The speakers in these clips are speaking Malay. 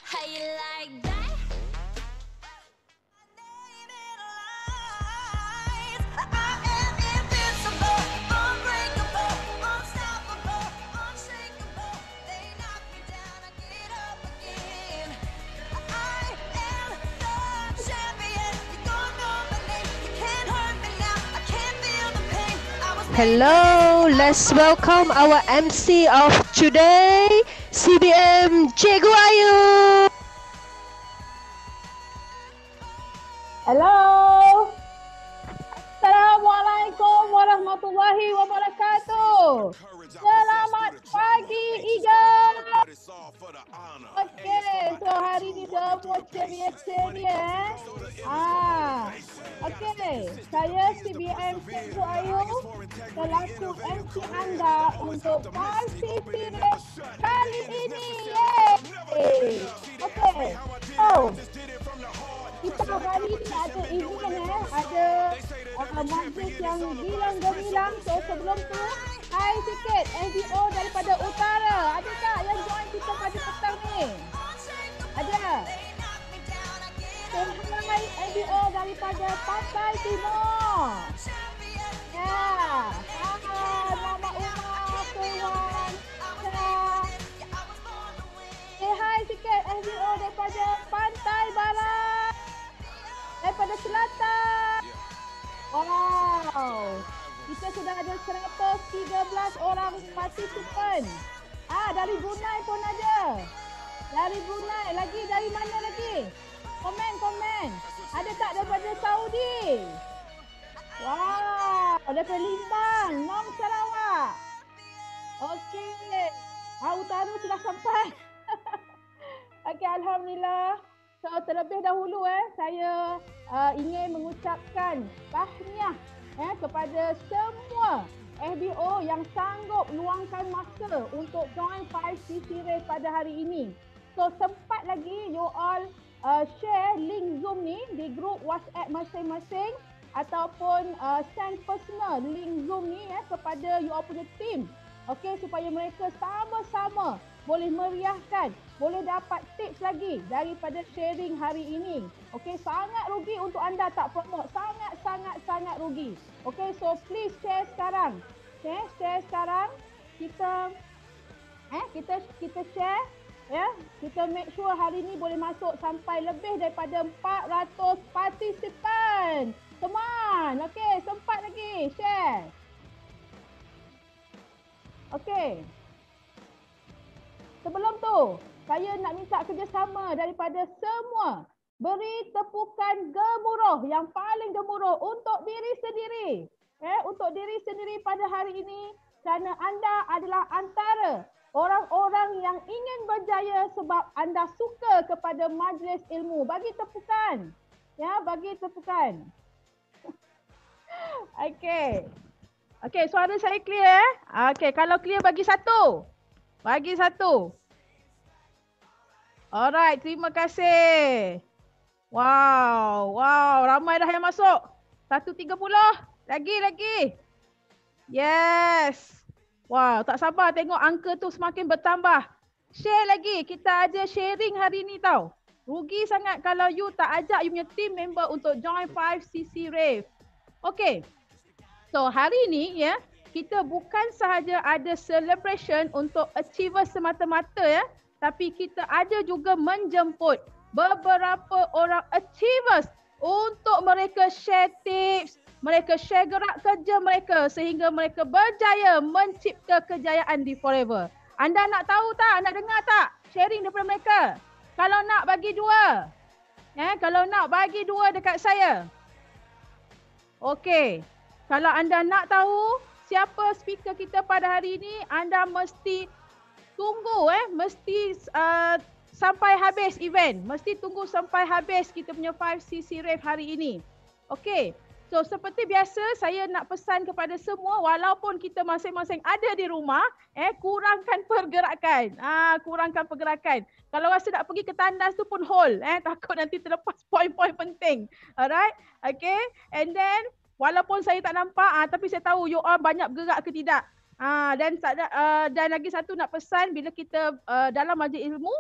How you like that? Hello, let's welcome our MC of today, CBM Cikgu Ayu. Hello. Assalamualaikum warahmatullahi wabarakatuh. Selamat pagi, Eagle. Okey, so hari ni semua ceria-ceria. Okey, saya CBM Cikgu Ayu selaku MC anda untuk parti Sirip kali ini. Yeay. Okey, so kita hari ni ada event ada majlis yang gemilang. So sebelum tu, hai sikit NGO daripada utara. Ada tak yang join kita pada petang ni? Ada? So hai NGO daripada Pantai Timur. Ya. Nama Umar, Kewan, hai sikit NGO daripada Pantai Barat. Daripada selatan. Wow. Kita sudah ada 113 orang partisipan. Dari Brunei pun ada. Dari Brunei. Lagi dari mana lagi? Komen. Ada tak daripada Saudi? Wow. Daripada Limbang, Nong Sarawak. Okey. Utara sudah sampai. Okey, alhamdulillah. So terlebih dahulu saya ingin mengucapkan tahniah kepada semua FBO yang sanggup luangkan masa untuk join 5CC Race pada hari ini. So sempat lagi you all share link Zoom ni di grup WhatsApp masing-masing ataupun send personal link Zoom ni kepada you all punya team. Okey, supaya mereka sama-sama boleh meriahkan, boleh dapat tips lagi daripada sharing hari ini. Okey, sangat rugi untuk anda tak promote. Sangat rugi. Okey, so please share sekarang. Okay, share sekarang. Kita share ya. Kita make sure hari ini boleh masuk sampai lebih daripada 400 partisipan. Come on. Okey, sempat lagi share. Okey. Sebelum tu, saya nak minta kerjasama daripada semua. Beri tepukan gemuruh yang paling gemuruh untuk diri sendiri. Untuk diri sendiri pada hari ini kerana anda adalah antara orang-orang yang ingin berjaya sebab anda suka kepada majlis ilmu. Bagi tepukan. Ya, bagi tepukan. Okey. Okey, suara saya clear Okey, kalau clear bagi satu. Bagi satu. Alright, terima kasih. Wow, ramai dah yang masuk. 130. Lagi. Yes. Wow, tak sabar tengok angka tu semakin bertambah. Share lagi, kita ada sharing hari ni tau. Rugi sangat kalau you tak ajak you punya team member untuk join 5CC Rave. Okey. So hari ni kita bukan sahaja ada celebration untuk achievers semata-mata tapi kita ada juga menjemput beberapa orang achievers untuk mereka share tips, mereka share gerak kerja mereka sehingga mereka berjaya mencipta kejayaan di Forever. Anda nak tahu tak? Nak dengar tak sharing daripada mereka? Kalau nak bagi dua. Kalau nak bagi dua dekat saya. Okey. Kalau anda nak tahu siapa speaker kita pada hari ini, anda mesti tunggu sampai habis event. Mesti tunggu sampai habis kita punya 5CC Rave hari ini. Okey. So seperti biasa saya nak pesan kepada semua walaupun kita masing-masing ada di rumah, kurangkan pergerakan. Kurangkan pergerakan. Kalau rasa nak pergi ke tandas tu pun hold, takut nanti terlepas poin-poin penting. Alright? Okay. And then walaupun saya tak nampak, tapi saya tahu you all banyak bergerak ke tidak. Dan lagi satu nak pesan, bila kita dalam majlis ilmu,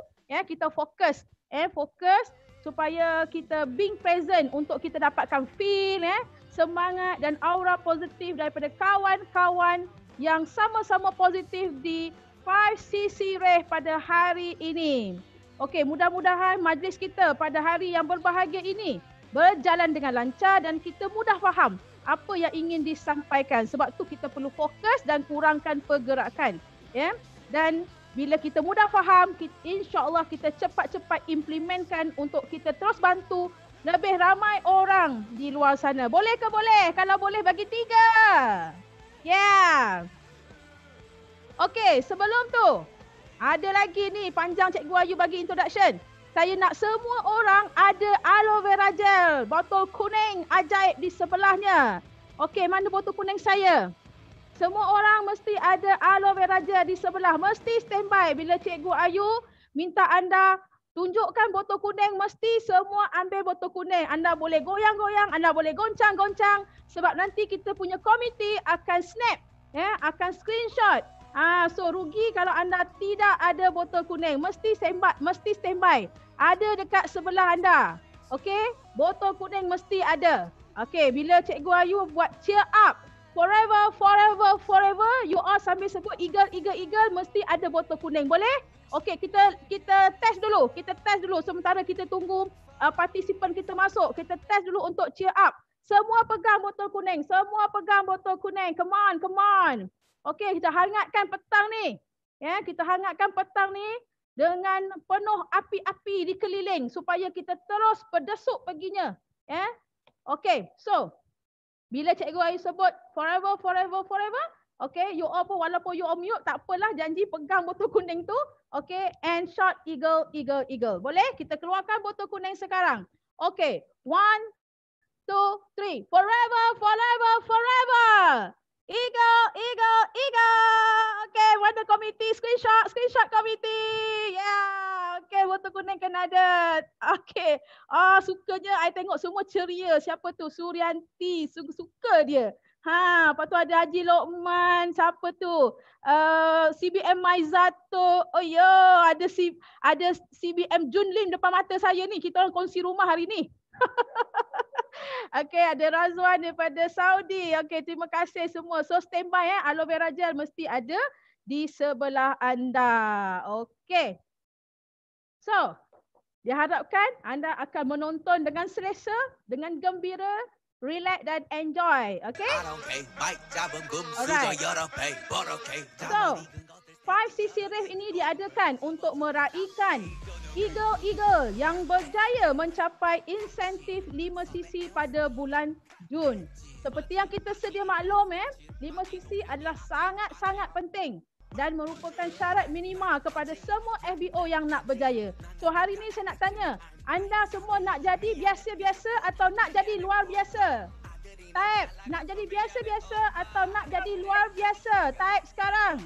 kita fokus Fokus supaya kita being present untuk kita dapatkan feel semangat dan aura positif daripada kawan-kawan yang sama-sama positif di 5cc Rave pada hari ini. Okey, mudah-mudahan majlis kita pada hari yang berbahagia ini berjalan dengan lancar dan kita mudah faham apa yang ingin disampaikan. Sebab tu kita perlu fokus dan kurangkan pergerakan. Dan bila kita mudah faham, insya-Allah kita cepat-cepat implementkan untuk kita terus bantu lebih ramai orang di luar sana. Boleh ke boleh? Kalau boleh bagi 3. Yeah. Okey, sebelum tu ada lagi ni panjang Cikgu Ayu bagi introduction. Saya nak semua orang ada aloe vera gel, botol kuning ajaib di sebelahnya. Okey, mana botol kuning saya? Semua orang mesti ada aloe vera gel di sebelah. Mesti standby bila Cikgu Ayu minta anda tunjukkan botol kuning, mesti semua ambil botol kuning. Anda boleh goyang-goyang, anda boleh goncang-goncang sebab nanti kita punya komiti akan snap, akan screenshot. So rugi kalau anda tidak ada botol kuning. Mesti standby. Ada dekat sebelah anda. Okey, botol kuning mesti ada. Okey, bila Cikgu Ayu buat cheer up, forever, forever, forever, you all sambil sebut eagle, eagle, eagle, mesti ada botol kuning. Boleh? Okey, kita test dulu. Kita test dulu sementara kita tunggu partisipan kita masuk. Kita test dulu untuk cheer up. Semua pegang botol kuning. Semua pegang botol kuning. Come on, come on. Okey, kita hangatkan petang ni. Kita hangatkan petang ni dengan penuh api-api di keliling supaya kita terus berdesuk paginya. Okey, so bila Cikgu Ayu sebut forever, forever, forever, okay, you all pun walaupun you all mute, tak apalah, janji pegang botol kuning tu. Okay, and shot eagle, eagle, eagle. Boleh? Kita keluarkan botol kuning sekarang. Okay, 1, 2, 3. Forever, forever, forever. Eagle, eagle, eagle. Okay, mana komiti? Screenshot komiti. Yeah. Okay, botol kuning kena ada. Okay. Sukanya I tengok semua ceria. Siapa tu? Suryanti. Suka dia. Lepas tu ada Haji Lokman. Siapa tu? CBM Maizato. Oh ya, ada CBM Junlin depan mata saya ni. Kita orang kongsi rumah hari ni. Okey, ada Razwan daripada Saudi. Okey, terima kasih semua. So standby aloe vera gel mesti ada di sebelah anda. Okey. So, diharapkan anda akan menonton dengan selesa, dengan gembira, relax dan enjoy. Okey? Alright. So, 5cc Rave ini diadakan untuk meraihkan eagle-eagle yang berjaya mencapai insentif 5cc pada bulan Jun. Seperti yang kita sedia maklum, 5cc adalah sangat-sangat penting dan merupakan syarat minima kepada semua FBO yang nak berjaya. So hari ini saya nak tanya, anda semua nak jadi biasa-biasa atau nak jadi luar biasa? Type, nak jadi biasa-biasa atau nak jadi luar biasa? Type sekarang.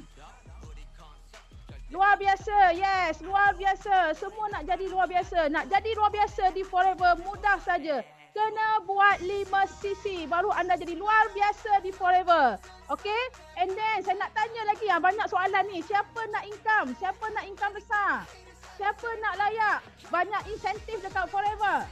Luar biasa, yes, luar biasa. Semua nak jadi luar biasa. Nak jadi luar biasa di Forever mudah saja. Kena buat 5cc baru anda jadi luar biasa di Forever. Okay? And then saya nak tanya lagi, banyak soalan ni. Siapa nak income? Siapa nak income besar? Siapa nak layak banyak insentif dekat Forever?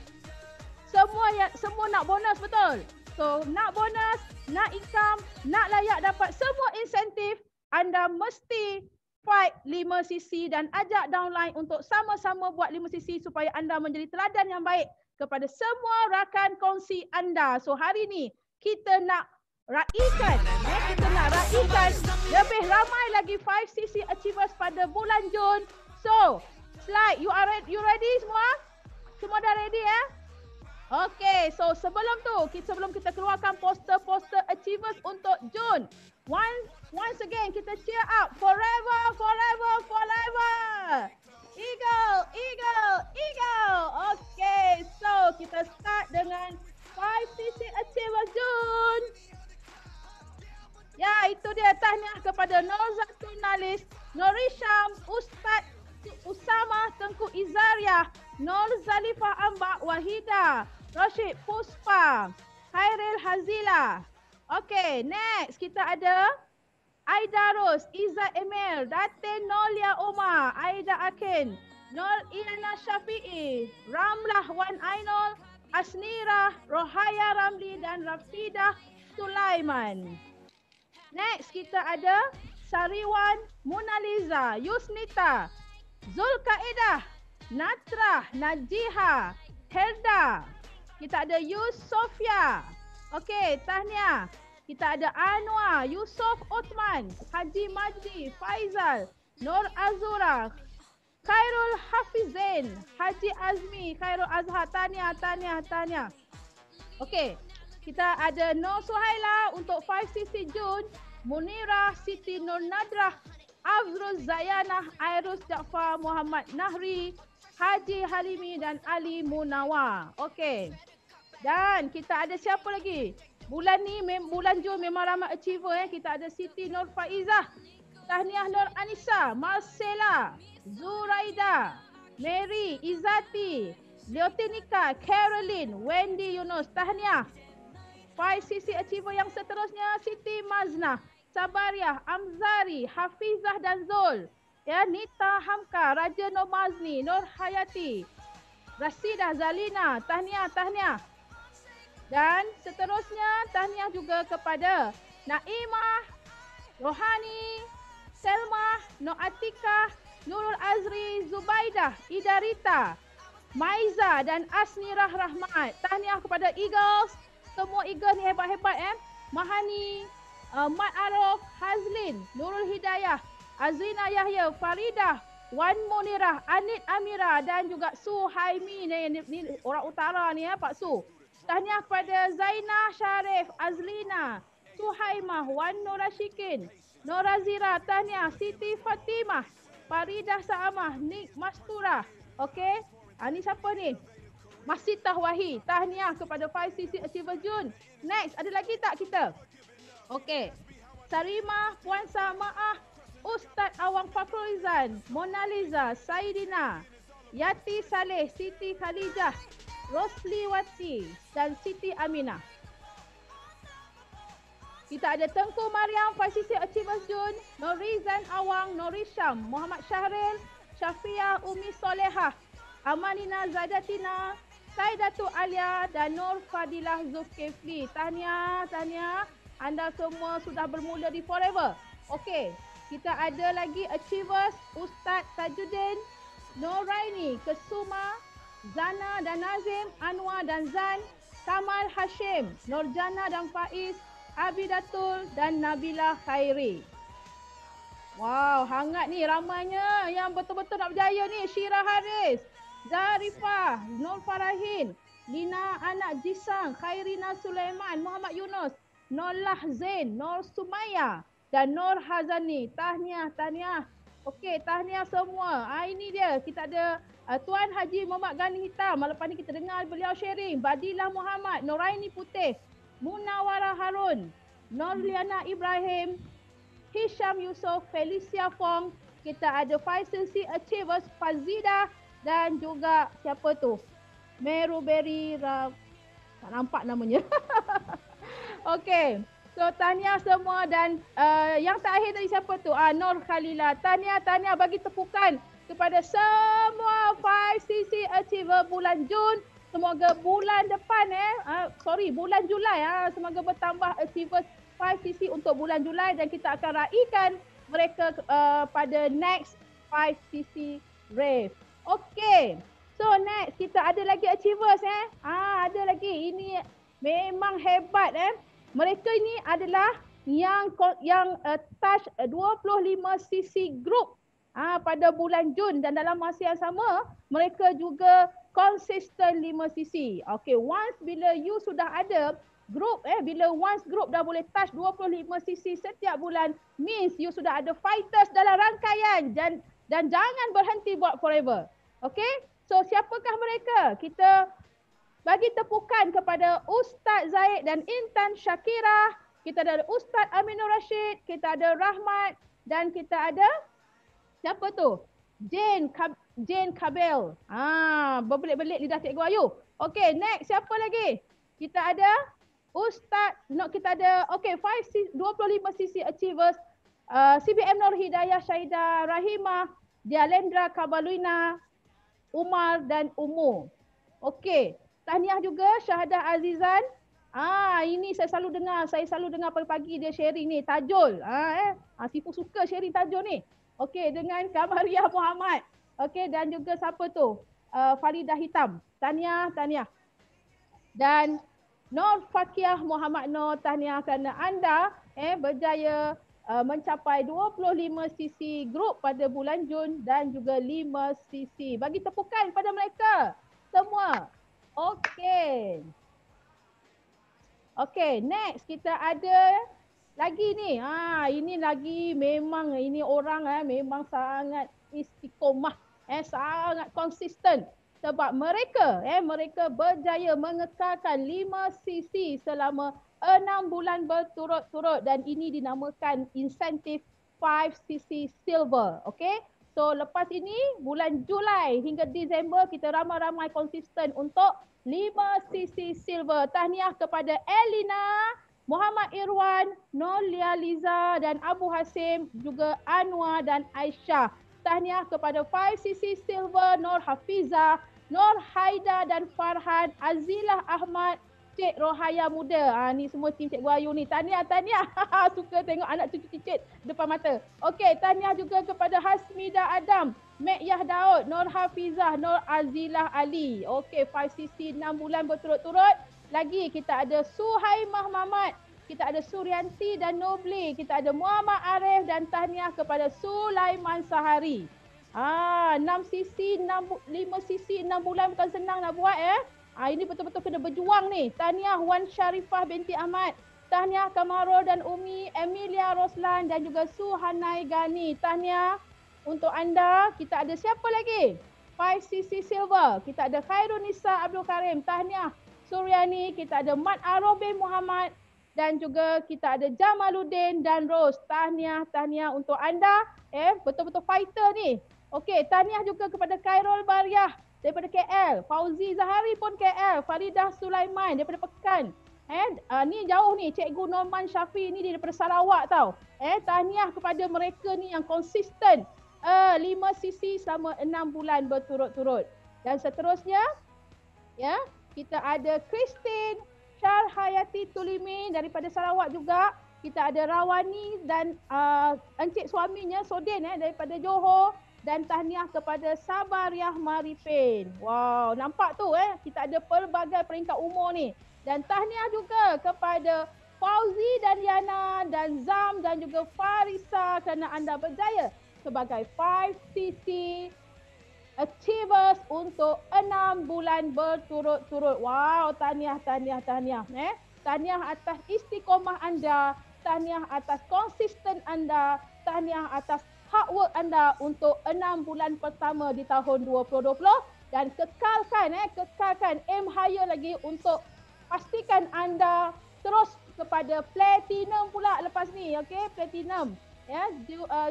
Semua nak bonus, betul? So, nak bonus, nak income, nak layak dapat semua insentif, anda mesti fight 5cc dan ajak downline untuk sama-sama buat 5cc supaya anda menjadi teladan yang baik kepada semua rakan kongsi anda. So hari ni kita nak raikan lebih ramai lagi 5cc achievers pada bulan Jun. So, slide, you ready semua? Semua dah ready ya? Okay, so sebelum kita keluarkan poster-poster achievers untuk Jun. Once again, kita cheer up. Forever, forever, forever. Eagle, eagle, eagle. Okay, so kita start dengan 5cc achievers Jun. Ya, itu dia tahniah kepada Nurzatul Nalis, Norisham, Ustaz Usama Tengku Izariah, Nur Zalifah Ambak Wahida, Rashid Puspa, Hairil Hazila. Okay, next kita ada Aida Ros, Izzat Emil, Datin Nolia Omar, Aida Akin, Nur Iyana Syafi'i, Ramlah Wan Ainul, Asnira, Rohaya Ramli dan Rafidah Sulaiman. Next kita ada Sariwan Munaliza, Yusnita, Zulkaidah, Natrah, Najiha, Helda. Kita ada Yusofia. Okey, tahniah. Kita ada Anwar, Yusof Uthman, Haji Majdi, Faizal, Nur Azura, Khairul Hafizain, Haji Azmi, Khairul Azhar. Tahniah. Okey, kita ada Nur Suhaila untuk 5cc Jun, Munira, Siti Nur Nadrah, Afruz Zayanah, Airus Jaafar, Muhammad Nahri, Haji Halimi dan Ali Munawar. Okey. Dan kita ada siapa lagi? Bulan ni, bulan Jun memang ramai achiever. Kita ada Siti Nur Faizah, Tahniah Nur Anissa, Marcella, Zuraida, Mary, Izati, Leotinika, Caroline, Wendy Yunus. Tahniah. 5cc achiever yang seterusnya Siti Maznah, Sabariah, Amzari, Hafizah dan Zul. Ya, Nita Hamka, Raja Nur Mazni, Nur Hayati, Rasidah Zalina. Tahniah. Dan seterusnya tahniah juga kepada Naimah, Rohani, Selma, Nur Atikah, Nurul Azri, Zubaidah, Idarita, Maiza dan Asnirah Rahmat. Tahniah kepada Eagles. Semua Eagles ni hebat-hebat Mahani, Mat Arif, Hazlin, Nurul Hidayah, Azrina Yahya, Faridah, Wan Munirah, Anit Amira dan juga Suhaimi. Ni orang utara ni Pak Su. Tahniah kepada Zainah Syarif, Azlina, Suhaimah, Wan Nur Rashikin, Nur Azira. Tahniah. Siti Fatimah, Faridah Saamah, Nik Mastura. Okey. Ni siapa ni? Masitah Wahi. Tahniah kepada 5cc Achiever Jun. Next, ada lagi tak kita? Okey. Sarimah, Puan Samaah, Ustaz Awang Fakhrizan, Mona Lisa, Saidina, Yati Saleh, Siti Khalijah, Rosli Wati dan Siti Aminah. Kita ada Tengku Mariam, 5cc Achievers Jun, Norizan Awang, Norisham, Muhammad Syahril, Syafia Umi Solehah, Amanina Zadatina, Saidatu Alia dan Nur Fadilah Zulkifli. Tahniah. Anda semua sudah bermula di Forever. Okey, kita ada lagi Achievers Ustaz Tajuddin, Noraini, Kesuma, Zana dan Nazim, Anwar dan Zan, Kamal Hashim, Nurjana dan Faiz, Abidatul dan Nabila Khairi. Wow, hangat ni ramainya yang betul-betul nak berjaya ni. Syirah Haris, Zarifah, Nur Farahin, Lina Anak Jisang, Khairina Sulaiman, Muhammad Yunus, Nurlah Zain, Nur Sumaya dan Nur Hazani. Tahniah. Okey, tahniah semua. Ini dia, kita ada Tuan Haji Muhammad Ghani Hitam. Lepas ni kita dengar beliau sharing. Badilah Muhammad, Noraini Putih, Munawara Harun, Norliana Ibrahim, Hisham Yusof, Felicia Fong. Kita ada5cc Achievers Fazida dan juga siapa tu? Meruberi tak nampak namanya. Okey. So tahniah semua dan yang terakhir tadi siapa tu? Nur Khalila. Tahniah bagi tepukan kepada semua 5cc Achiever bulan Jun. Semoga bulan depan bulan Julai semoga bertambah Achievers 5cc untuk bulan Julai dan kita akan raikan mereka pada next 5cc Rave. Okey. So next kita ada lagi Achievers ada lagi. Ini memang hebat Mereka ini adalah yang touch 25cc group pada bulan Jun dan dalam masa yang sama mereka juga konsisten 5cc. Okay, once bila you sudah ada group bila once group dah boleh touch 25cc setiap bulan means you sudah ada fighters dalam rangkaian dan jangan berhenti buat forever. Okay, so siapakah mereka? Kita bagi tepukan kepada Ustaz Zaid dan Intan Syakira. Kita ada Ustaz Aminur Rashid, kita ada Rahmat dan kita ada siapa tu? Jane Kabel. Berbelit-belit lidah Cikgu Ayu. Okey, next siapa lagi? Kita ada Ustaz, kita ada 25cc Achievers, CBM Nur Hidayah Syahidah Rahimah, Dialendra Kabaluina, Umar dan Umu. Okey. Tahniah juga Syahadah Azizan. Ini saya selalu dengar pagi-pagi dia sharing ni. Tajul. Sifu suka sharing Tajul ni. Okey, dengan Kamariah Muhammad. Okey, dan juga siapa tu? Faridah Hitam. Tahniah. Dan Nur Fakiah Muhammad Nur, tahniah kerana anda berjaya mencapai 25 sisi grup pada bulan Jun dan juga 5 sisi. Bagi tepukan pada mereka semua. Okey. Okey, next kita ada lagi ni. Ini lagi memang ini orang memang sangat istiqomah, sangat konsisten sebab mereka berjaya mengekalkan 5 sisi selama 6 bulan berturut-turut dan ini dinamakan insentif 5 cc silver. Okey. So lepas ini bulan Julai hingga Disember kita ramai-ramai konsisten untuk 5 cc silver. Tahniah kepada Elina, Muhammad Irwan, Nolia Liza dan Abu Hasim, juga Anwar dan Aisyah. Tahniah kepada 5 cc silver Nur Hafizah, Nur Haida dan Farhan, Azilah Ahmad, Cik Rohaya Muda. Ni semua tim Cikgu Ayu ni. Tahniah. Suka tengok anak cucu cicit depan mata. Okey, tahniah juga kepada Hasmida Adam, Mek Yah Daud, Nur Hafizah, Nur Azilah Ali. Okey, 5cc 6 bulan berturut-turut. Lagi kita ada Suhaimah Mamat, kita ada Suryanti dan Nobli, kita ada Muhammad Arif dan tahniah kepada Sulaiman Sahari. 6cc, 5cc 6 bulan bukan senang nak buat ini betul-betul kena berjuang ni. Tahniah Wan Sharifah binti Ahmad. Tahniah Kamarul dan Umi, Emilia Roslan dan juga Suhanai Gani. Tahniah untuk anda. Kita ada siapa lagi? 5cc silver. Kita ada Khairun Nisa Abdul Karim. Tahniah Suryani. Kita ada Mat Arobin Muhammad. Dan juga kita ada Jamaluddin dan Ros. Tahniah untuk anda. Betul-betul fighter ni. Okey, tahniah juga kepada Khairul Bariah daripada KL. Fauzi Zahari pun KL. Faridah Sulaiman daripada Pekan. Ni jauh ni. Cikgu Norman Syafi ni daripada Sarawak tau. Tahniah kepada mereka ni yang konsisten. 5 sisi selama 6 bulan berturut-turut. Dan seterusnya, kita ada Christine Syarhayati Tulimi daripada Sarawak juga. Kita ada Rawani dan encik suaminya Sodin daripada Johor. Dan tahniah kepada Sabariah Maripin. Wow, nampak tu kita ada pelbagai peringkat umur ni. Dan tahniah juga kepada Fauzi dan Yana dan Zam dan juga Farisa kerana anda berjaya sebagai 5cc achievers untuk 6 bulan berturut-turut. Wow, tahniah. Tahniah atas istiqomah anda, tahniah atas konsisten anda, tahniah atas hard work anda untuk 6 bulan pertama di tahun 2020 dan kekalkan aim higher lagi untuk pastikan anda terus kepada platinum pula lepas ni. Okey, platinum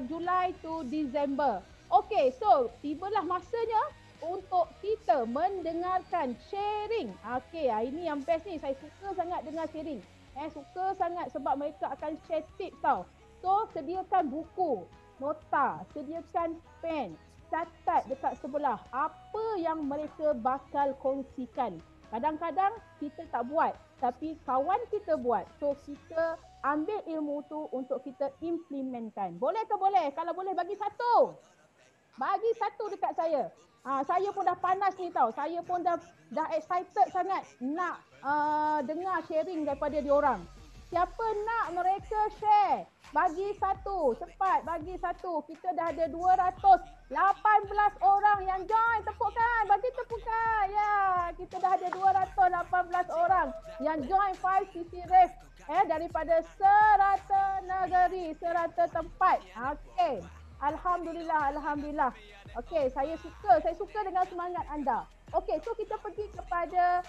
Julai to Disember. Okey, so tibalah masanya untuk kita mendengarkan sharing. Okey, ini yang best ni. Saya suka sangat dengar sharing. Suka sangat sebab mereka akan share tips tau. So, sediakan buku, nota, sediakan pen, catat dekat sebelah apa yang mereka bakal kongsikan. Kadang-kadang kita tak buat, tapi kawan kita buat. So kita ambil ilmu tu untuk kita implementkan. Boleh ke boleh? Kalau boleh bagi satu. Bagi satu dekat saya. Saya pun dah panas ni tau. Saya pun dah excited sangat nak dengar sharing daripada diorang. Siapa nak mereka share? Bagi satu. Cepat bagi satu. Kita dah ada 218 orang yang join. Tepukan. Bagi tepukan. Ya. Kita dah ada 218 orang yang join 5cc Rave. Daripada serata negeri. Serata tempat. Okey. Alhamdulillah. Okey. Saya suka dengan semangat anda. Okey. So kita pergi kepada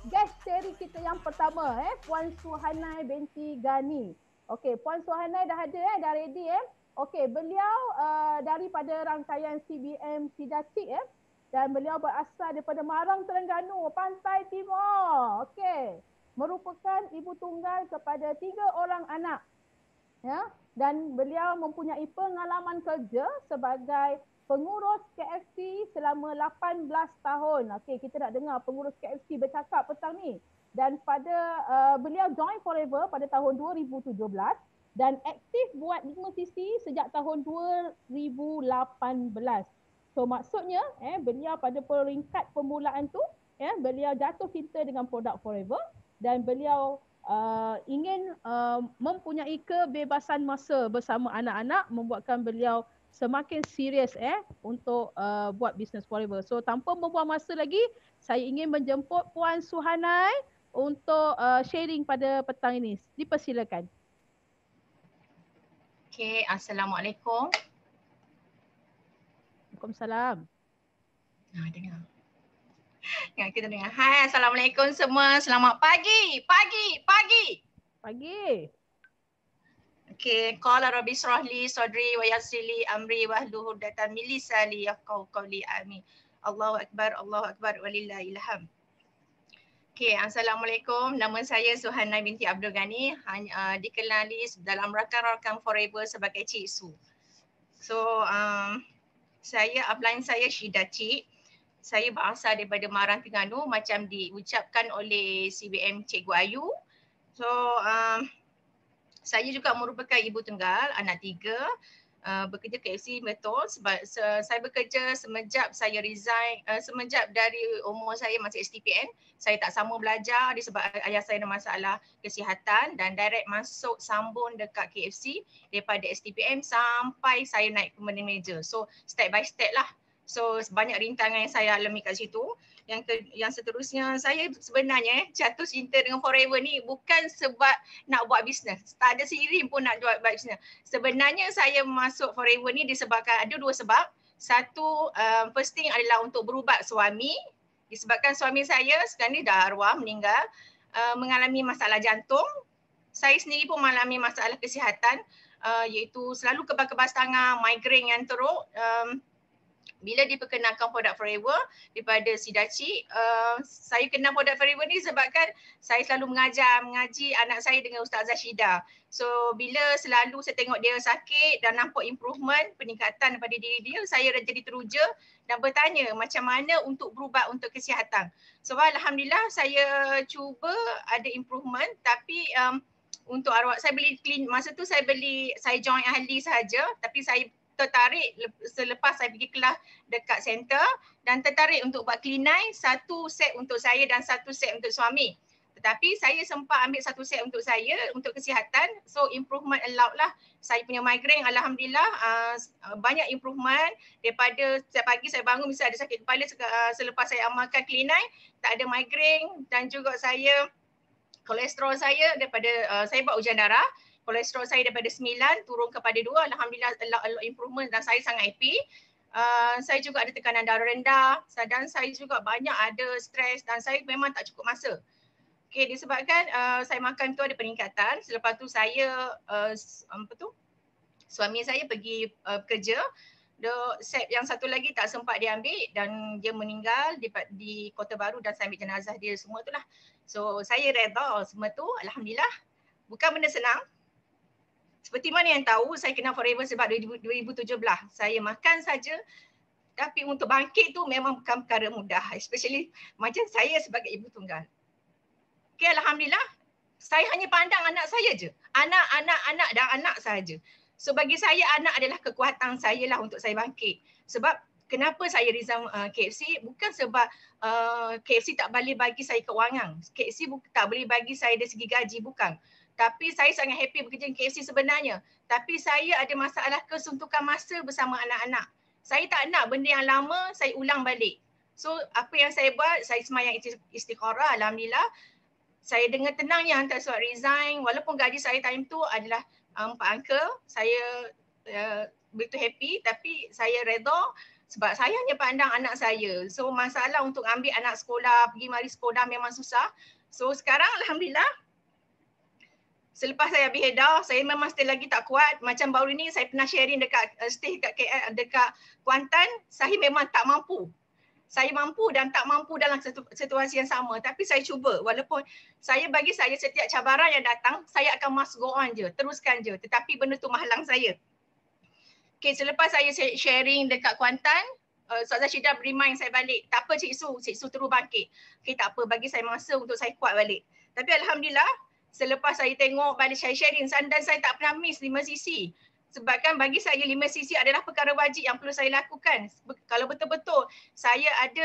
guest seri kita yang pertama, Puan Suhanai binti Gani. Okey, Puan Suhanai dah ada, dah ready, Okey, beliau daripada rangkaian CBM Sidatik, dan beliau berasal daripada Marang, Terengganu, Pantai Timur. Okey, merupakan ibu tunggal kepada 3 orang anak. Dan beliau mempunyai pengalaman kerja sebagai pengurus KFC selama 18 tahun. Okey, kita nak dengar pengurus KFC bercakap petang ni. Dan pada beliau join Forever pada tahun 2017 dan aktif buat 5 sisi sejak tahun 2018. So maksudnya beliau pada peringkat permulaan tu beliau jatuh cinta dengan produk Forever dan beliau ingin mempunyai kebebasan masa bersama anak-anak, membuatkan beliau semakin serius untuk buat bisnes Forever. So tanpa membuang masa lagi, saya ingin menjemput Puan Suhanai untuk sharing pada petang ini. Dipersilakan. Okay, Assalamualaikum. Waalaikumsalam. Dengar. Kita dengar. Hai, Assalamualaikum semua. Selamat pagi. Pagi. Okay, qala rabbi shrah li sadri wa yassir li amri wahlul 'uqdatam min lisani yafqahu qawli. Amin. Allahu akbar walillahil hamd. Okay, Assalamualaikum. Nama saya Suhanai binti Abdul Ghani, dikenali dalam rakan-rakan Forever sebagai Cik Su. So, saya upline saya Syida Cik. Saya berasal daripada Marang Terengganu macam diucapkan oleh CBM Cikgu Ayu. So, saya juga merupakan ibu tunggal, anak 3, bekerja KFC betul sebab saya bekerja semenjak saya resign, semenjak dari umur saya masih STPN, saya tak sambung belajar disebab ayah saya ada masalah kesihatan dan direct masuk sambung dekat KFC daripada STPM sampai saya naik ke manager. So step by step lah. So banyak rintangan yang saya alami kat situ. Yang seterusnya, saya sebenarnya jatuh cinta dengan Forever ni bukan sebab nak buat bisnes. Tak ada seiring pun nak buat bisnes. Sebenarnya saya masuk Forever ni disebabkan ada 2 sebab. Satu, first thing adalah untuk berubat suami. Disebabkan suami saya sekarang ni dah arwah, meninggal, mengalami masalah jantung. Saya sendiri pun mengalami masalah kesihatan, iaitu selalu kebas-kebas tangan, migraine yang teruk. Bila diperkenalkan produk Forever daripada Syida Cik, saya kenal produk Forever ni sebabkan saya selalu mengaji anak saya dengan Ustazah Syida. So bila selalu saya tengok dia sakit dan nampak improvement, peningkatan pada diri dia, saya jadi teruja dan bertanya macam mana untuk berubat untuk kesihatan. So alhamdulillah saya cuba ada improvement, tapi untuk arwah saya beli clean, masa tu saya join ahli sahaja, tapi saya tertarik selepas saya pergi kelas dekat center dan tertarik untuk buat clean-eye, 1 set untuk saya dan 1 set untuk suami. Tetapi saya sempat ambil 1 set untuk saya untuk kesihatan, so improvement allowed lah. Saya punya migraine alhamdulillah banyak improvement daripada setiap pagi saya bangun bisa ada sakit kepala selepas saya amalkan clean-eye, tak ada migraine dan juga saya kolesterol saya daripada saya buat ujian darah. Kolesterol saya daripada 9 turun kepada 2. Alhamdulillah a lot improvement dan saya sangat happy. Saya juga ada tekanan darah rendah dan saya juga banyak ada stres dan saya memang tak cukup masa. Okay, disebabkan saya makan tu ada peningkatan. Selepas tu saya, suami saya pergi kerja. Set yang satu lagi tak sempat dia ambil dan dia meninggal di Kota Baru dan saya ambil jenazah dia semua tu lah. So saya redha semua tu, alhamdulillah. Bukan benda senang. Seperti mana yang tahu, saya kenal Forever sebab 2017. Saya makan saja, tapi untuk bangkit tu memang bukan perkara mudah. Especially macam saya sebagai ibu tunggal. Okay, alhamdulillah, saya hanya pandang anak saya je. Anak dan anak sahaja. So bagi saya, anak adalah kekuatan saya lah untuk saya bangkit. Sebab kenapa saya resign KFC? Bukan sebab KFC tak boleh bagi saya keuangan. KFC tak boleh bagi saya dari segi gaji, bukan. Tapi saya sangat happy bekerja dengan KFC sebenarnya. Tapi saya ada masalah kesuntukan masa bersama anak-anak. Saya tak nak benda yang lama saya ulang balik. So apa yang saya buat, saya semayang istikharah, alhamdulillah. Saya dengan tenangnya hantar surat resign. Walaupun gaji saya time tu adalah 4 angka. Saya begitu happy, tapi saya redha sebab saya hanya pandang anak saya. So masalah untuk ambil anak sekolah, pergi mari sekolah memang susah. So sekarang alhamdulillah, selepas saya habis headah, saya memang still lagi tak kuat. Macam baru ni saya pernah sharing dekat stay dekat KL, dekat Kuantan, saya memang tak mampu. Saya mampu dan tak mampu dalam situasi yang sama. Tapi saya cuba. Walaupun bagi saya setiap cabaran yang datang, saya akan must go on je. Teruskan je. Tetapi benda tu menghalang saya. Okay, selepas saya sharing dekat Kuantan, Ustazah Syida remind saya balik. Tak apa Cik Su terus bangkit. Okay, tak apa, bagi saya masa untuk saya kuat balik. Tapi Alhamdulillah, selepas saya tengok balik saya sharing dan saya tak pernah miss 5cc. Sebab kan bagi saya 5cc adalah perkara wajib yang perlu saya lakukan. Kalau betul-betul saya ada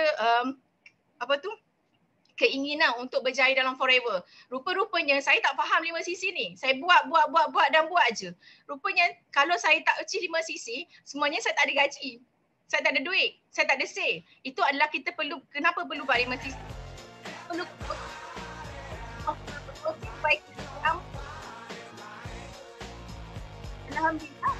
keinginan untuk berjaya dalam forever. Rupa-rupanya saya tak faham 5cc ni. Saya buat dan buat je. Rupanya kalau saya tak achieve 5cc, semuanya saya tak ada gaji. Saya tak ada duit. Saya tak ada say. Itu adalah kita perlu, kenapa perlu buat 5cc? Perlu baik. Alhamdulillah.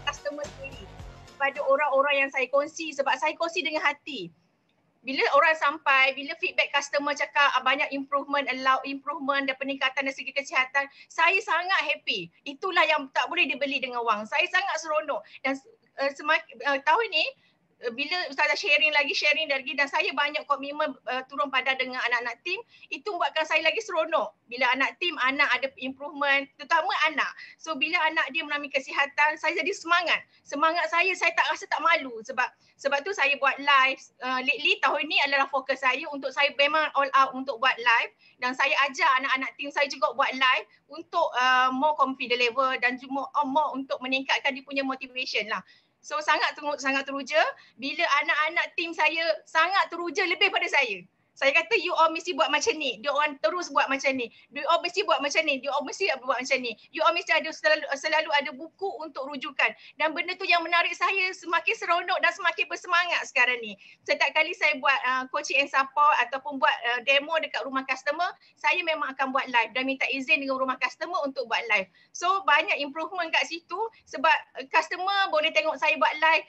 Customer sendiri. Pada orang-orang yang saya kongsi, sebab saya kongsi dengan hati. Bila orang sampai, bila feedback customer cakap banyak improvement, allow improvement dan peningkatan dari segi kesihatan, saya sangat happy. Itulah yang tak boleh dibeli dengan wang. Saya sangat seronok dan tahun ni bila Ustazah sharing lagi dan saya banyak komitmen turun padan dengan anak-anak tim, itu membuatkan saya lagi seronok. Bila anak tim, anak ada improvement, terutama anak. So bila anak dia mengalami kesihatan, saya jadi semangat. Semangat saya tak rasa tak malu sebab tu saya buat live. Lately tahun ni adalah fokus saya untuk saya memang all out untuk buat live dan saya ajar anak-anak tim saya juga buat live untuk more confident level dan juga more untuk meningkatkan dia punya motivation lah. So sangat teruja bila anak-anak tim saya sangat teruja lebih pada saya. Saya kata you all mesti buat macam ni. Dia orang terus buat macam ni. You all mesti buat macam ni. You all mesti buat macam ni. You all mesti ada selalu ada buku untuk rujukan. Dan benda tu yang menarik saya semakin seronok dan semakin bersemangat sekarang ni. Setiap kali saya buat coaching and support ataupun buat demo dekat rumah customer, saya memang akan buat live dan minta izin dengan rumah customer untuk buat live. So banyak improvement kat situ sebab customer boleh tengok saya buat live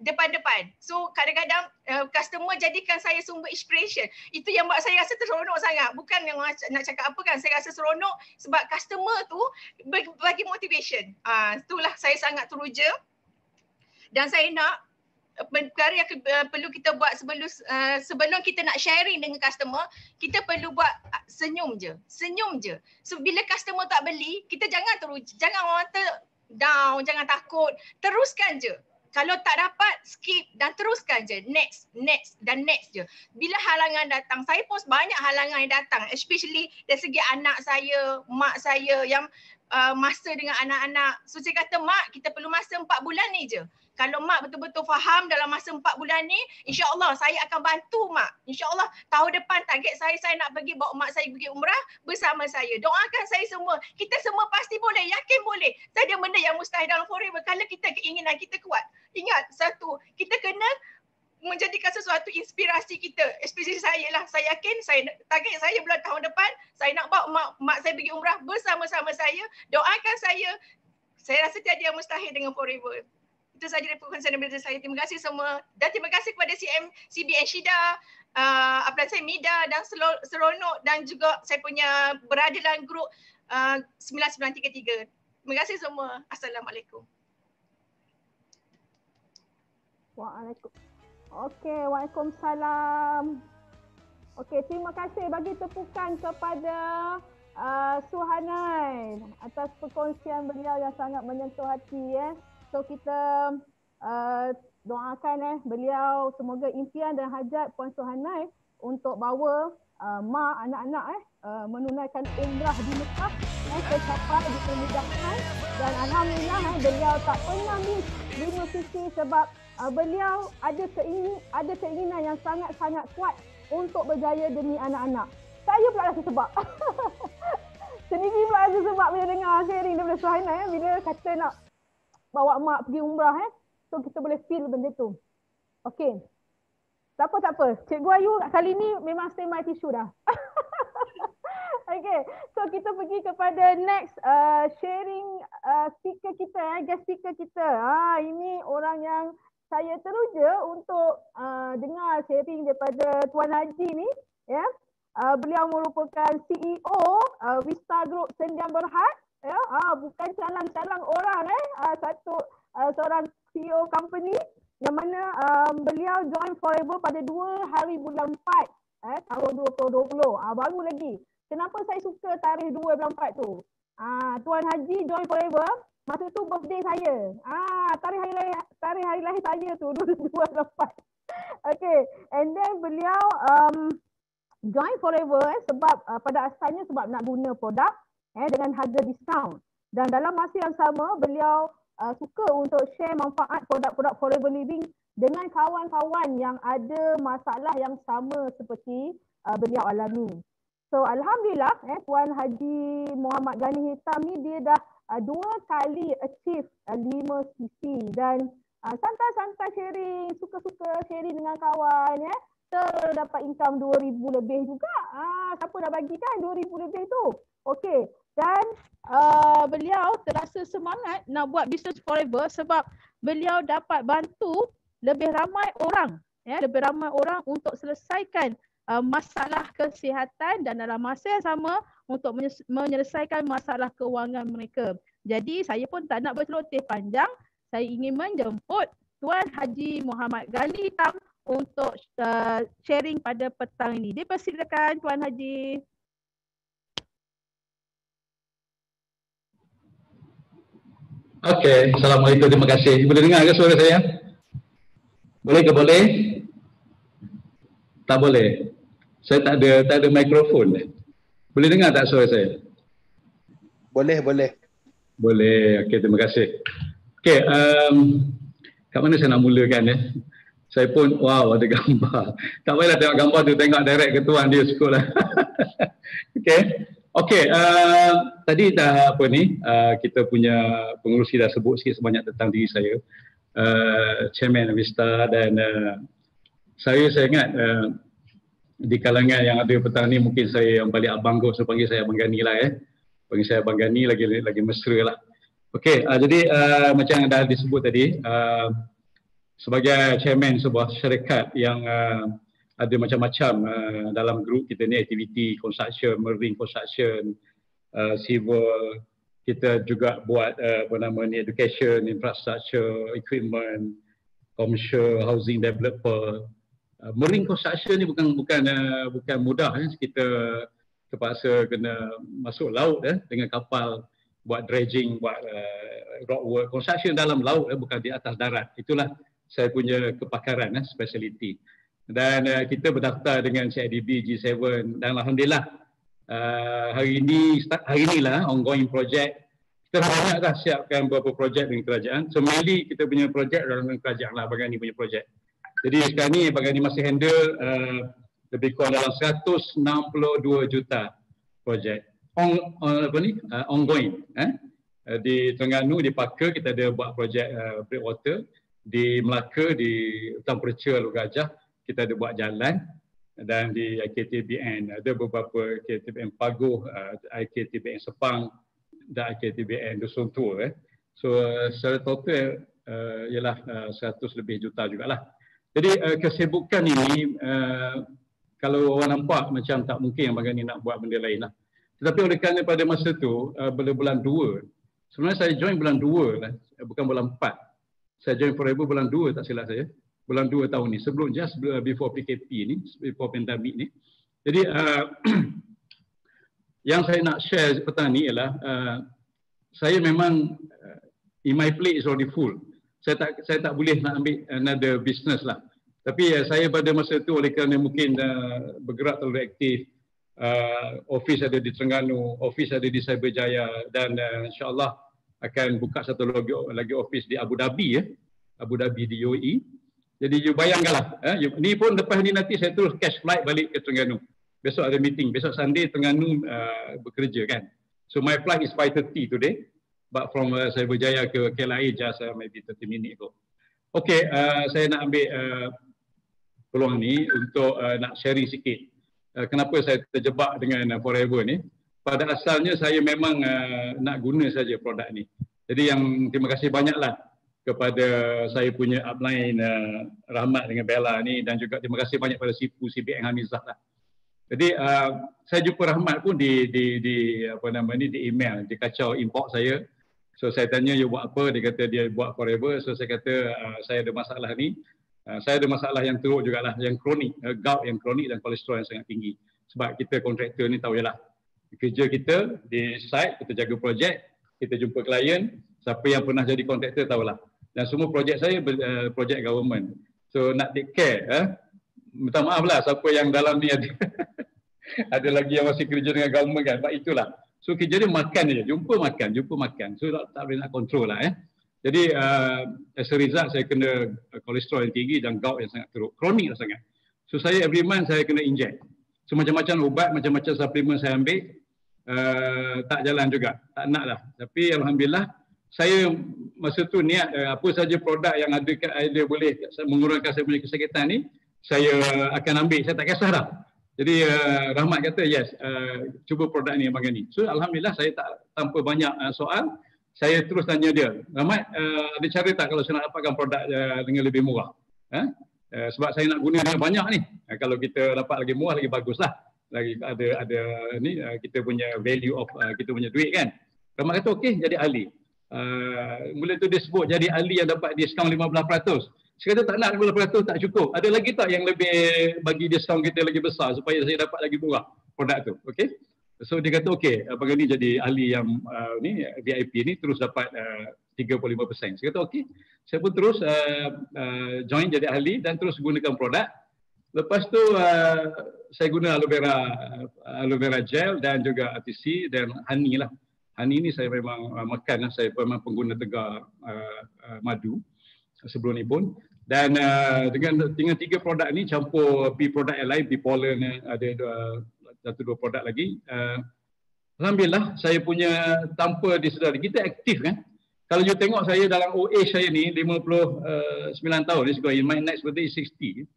depan-depan. So kadang-kadang customer jadikan saya sumber inspiration. Itu yang buat saya rasa seronok sangat. Bukan yang nak cakap apa kan. Saya rasa seronok sebab customer tu bagi motivation. Itulah saya sangat teruja. Dan saya nak perkara yang perlu kita buat sebelum kita nak sharing dengan customer, kita perlu buat senyum je. So bila customer tak beli, kita jangan teruja, jangan orang down, jangan takut. Teruskan je. Kalau tak dapat, skip dan teruskan je. Next je. Bila halangan datang, saya pun banyak halangan yang datang. Especially dari segi anak saya, mak saya yang masa dengan anak-anak. So saya kata, mak kita perlu masa 4 bulan ni je. Kalau mak betul-betul faham dalam masa 4 bulan ni, insyaAllah saya akan bantu mak. InsyaAllah tahun depan target saya nak pergi bawa mak saya pergi umrah bersama saya. Doakan saya semua. Kita semua pasti boleh, yakin boleh. Tak ada benda yang mustahil dalam forever kalau kita keinginan kita kuat. Ingat satu, kita kena menjadikan sesuatu inspirasi kita. Especially saya lah. Saya yakin, target saya bulan tahun depan, saya nak bawa mak saya pergi umrah bersama-sama saya. Doakan saya. Saya rasa tiada yang mustahil dengan forever. Itu sahaja dari perkongsian daripada saya. Terima kasih semua. Dan terima kasih kepada CBN Syida, saya Mida dan seronok dan juga saya punya berada dalam grup 9933. Terima kasih semua. Assalamualaikum. Waalaikumsalam. Okey, terima kasih bagi tepukan kepada Suhanai atas perkongsian beliau yang sangat menyentuh hati. So kita doakan beliau semoga impian dan hajat Puan Suhanai untuk bawa mak anak-anak menunaikan umrah di Mekah tercapai dipermudahkan dan alhamdulillah beliau tak pernah miss 5cc sebab beliau ada keinginan yang sangat-sangat kuat untuk berjaya demi anak-anak. Saya pula rasa sebab. Sendiri pula rasa sebab bila dengar sharing daripada Suhanai bila kata nak bawa mak pergi umrah so kita boleh feel benda tu. Okey. Tak apa. Cikgu Ayu kali ni memang standby tisu dah. Okey. So kita pergi kepada next sharing speaker kita guest speaker kita. Ini orang yang saya teruja untuk dengar sharing daripada Tuan Haji ni ya. Beliau merupakan CEO Vista Group Sendian Berhad. Ya, bukan calang-calang orang seorang CEO company yang mana beliau join Forever pada 2 hari bulan 4 tahun 2020. Baru lagi. Kenapa saya suka tarikh 2 bulan 4 tu? Tuan Haji join forever. Masa tu birthday saya. Tarikh hari lahir saya tu 2024. Okay, and then beliau join forever sebab pada asalnya sebab nak guna produk dengan harga diskaun. Dan dalam masa yang sama beliau suka untuk share manfaat produk-produk Forever Living dengan kawan-kawan yang ada masalah yang sama seperti beliau alami. So alhamdulillah Tuan Haji Muhammad Ghani Hitam ni dia dah 2 kali achieve 5 cc dan santai-santai sharing, suka-suka sharing dengan kawan dapat income 2,000 lebih juga. Siapa dah bagi kan 2,000 lebih tu? Okey. Dan beliau terasa semangat nak buat business forever sebab beliau dapat bantu lebih ramai orang, lebih ramai orang untuk selesaikan masalah kesihatan dan dalam masa yang sama untuk menyelesaikan masalah kewangan mereka. Jadi saya pun tak nak berceloteh panjang. Saya ingin menjemput Tuan Haji Muhammad Ghani Hitam untuk sharing pada petang ini. Dipersilakan Tuan Haji. Okey, Assalamualaikum, terima kasih. Boleh dengar ke suara saya? Boleh ke boleh? Tak boleh. Saya tak ada mikrofon. Boleh dengar tak suara saya? Boleh. Boleh. Okey, terima kasih. Okey, kat mana saya nak mulakan Saya pun wow ada gambar. Tak payahlah tengok gambar tu, tengok direct ke tuan dia sekolah. Okey, tadi dah kita punya pengerusi dah sebut sikit sebanyak tentang diri saya. Chairman Vista dan saya ingat di kalangan yang ada petang ni mungkin saya yang paling abang kot, so panggil saya Abang Ghani lah Panggil saya Abang Ghani lagi mesra lah. Okey, jadi macam yang dah disebut tadi, sebagai chairman sebuah syarikat yang ada macam-macam dalam grup kita ni, aktiviti construction, marine construction, civil, kita juga buat education, infrastructure, equipment, commercial, housing developer. Marine construction ni bukan mudah kita terpaksa kena masuk laut dengan kapal, buat dredging, buat rock work, construction dalam laut bukan di atas darat. Itulah saya punya kepakaran, speciality. Dan kita berdaftar dengan CIDB G7 dan alhamdulillah hari inilah ongoing project. Kita banyak dah siapkan beberapa projek dengan kerajaan. So mainly kita punya projek dengan kerajaan lah, Abang Ghani punya projek. Jadi sekarang ni Abang Ghani masih handle lebih kurang dalam 162 juta projek ongoing. Di Terengganu, di Paka kita ada buat projek breakwater. Di Melaka, di Hutan Perca, Luar Gajah kita ada buat jalan, dan di IKTBN ada beberapa IKTBN Paguh, IKTBN Sepang dan IKTBN Dusun Tua. So secara total ialah 100 lebih juta jugalah. Jadi kesibukan ini kalau orang nampak macam tak mungkin Abang Ghani nak buat benda lain lah. Tetapi oleh kerana pada masa tu bulan 2, sebenarnya saya join bulan 2 lah, bukan bulan 4. Saya join Forever bulan 2 tak silap saya. Bulan 2 tahun ni, sebelum before PKP ni, before pandemic ni. Jadi yang saya nak share petang ni ialah saya memang in my plate is already full. Saya tak boleh nak ambil another business lah. Tapi saya pada masa tu oleh kerana mungkin bergerak terlalu aktif, office ada di Terengganu, office ada di Cyberjaya, dan insyaAllah akan buka satu lagi office di Abu Dhabi Abu Dhabi di UAE. Jadi you bayangkanlah, ni pun lepas ni nanti saya terus cash flight balik ke Terengganu. Besok ada meeting, besok Sunday Terengganu bekerja kan. So my flight is 5:30 today, but from Cyberjaya ke KLIA just maybe 30 minutes ago. Okay, saya nak ambil peluang ni untuk nak sharing sikit. Kenapa saya terjebak dengan Forever ni. Pada asalnya saya memang nak guna saja produk ni. Jadi yang terima kasih banyaklah kepada saya punya upline Rahmat dengan Bella ni, dan juga terima kasih banyak pada Sipu CBN Hamizah lah. Jadi saya jumpa Rahmat pun di email, di kacau inbox saya. So saya tanya you buat apa, dia kata dia buat Forever. So saya kata saya ada masalah ni. Saya ada masalah yang teruk jugalah, yang kronik, gout yang kronik dan kolesterol yang sangat tinggi. Sebab kita kontraktor ni tahu je lah, Kerja kita di site, kita jaga projek, kita jumpa klien, siapa yang pernah jadi kontraktor tahulah. Dan semua projek saya projek government. So nak take care, minta maaf lah siapa yang dalam ni ada, ada lagi yang masih kerja dengan government kan. Sebab itulah. So kerja dia makan je, jumpa makan. So tak boleh nak control lah. Jadi as a result saya kena kolesterol yang tinggi dan gout yang sangat teruk. Kronik lah sangat. So saya every month saya kena inject. So macam-macam ubat, macam-macam suplemen saya ambil. Tak jalan juga, tak nak lah. Tapi Alhamdulillah saya masa tu niat apa saja produk yang ada boleh mengurangkan saya punya kesakitan ni, saya akan ambil, saya tak kisah dah. Jadi Rahmat kata yes, cuba produk ni abang ni. So Alhamdulillah saya tak tanpa banyak soal, saya terus tanya dia, Rahmat ada cara tak kalau saya nak dapatkan produk dengan lebih murah? Sebab saya nak guna dengan banyak ni. Kalau kita dapat lagi murah lagi bagus lah. Lagi ada ni kita punya value of kita punya duit kan. Rahmat kata okey, jadi ahli. Mula tu dia sebut jadi ahli yang dapat diskaun 15%. Saya kata tak nak 15% tak cukup. Ada lagi tak yang lebih bagi diskaun kita lagi besar supaya saya dapat lagi murah produk tu. Okey. So dia kata okey, abang ni jadi ahli yang ni VIP ni terus dapat 35%. Saya kata okey. Saya pun terus join jadi ahli dan terus gunakan produk. Lepas tu saya guna aloe vera gel dan juga ATC dan honey lah. Honey ni saya memang makan lah. Saya memang pengguna tegar madu sebelum ni pun. Dan dengan 3 produk ni campur produk yang lain, pollen, ada 1-2 produk lagi. Alhamdulillah saya punya tanpa disedari, kita aktif kan. Kalau you tengok saya dalam OA saya ni 59 tahun, in my next birthday is 60.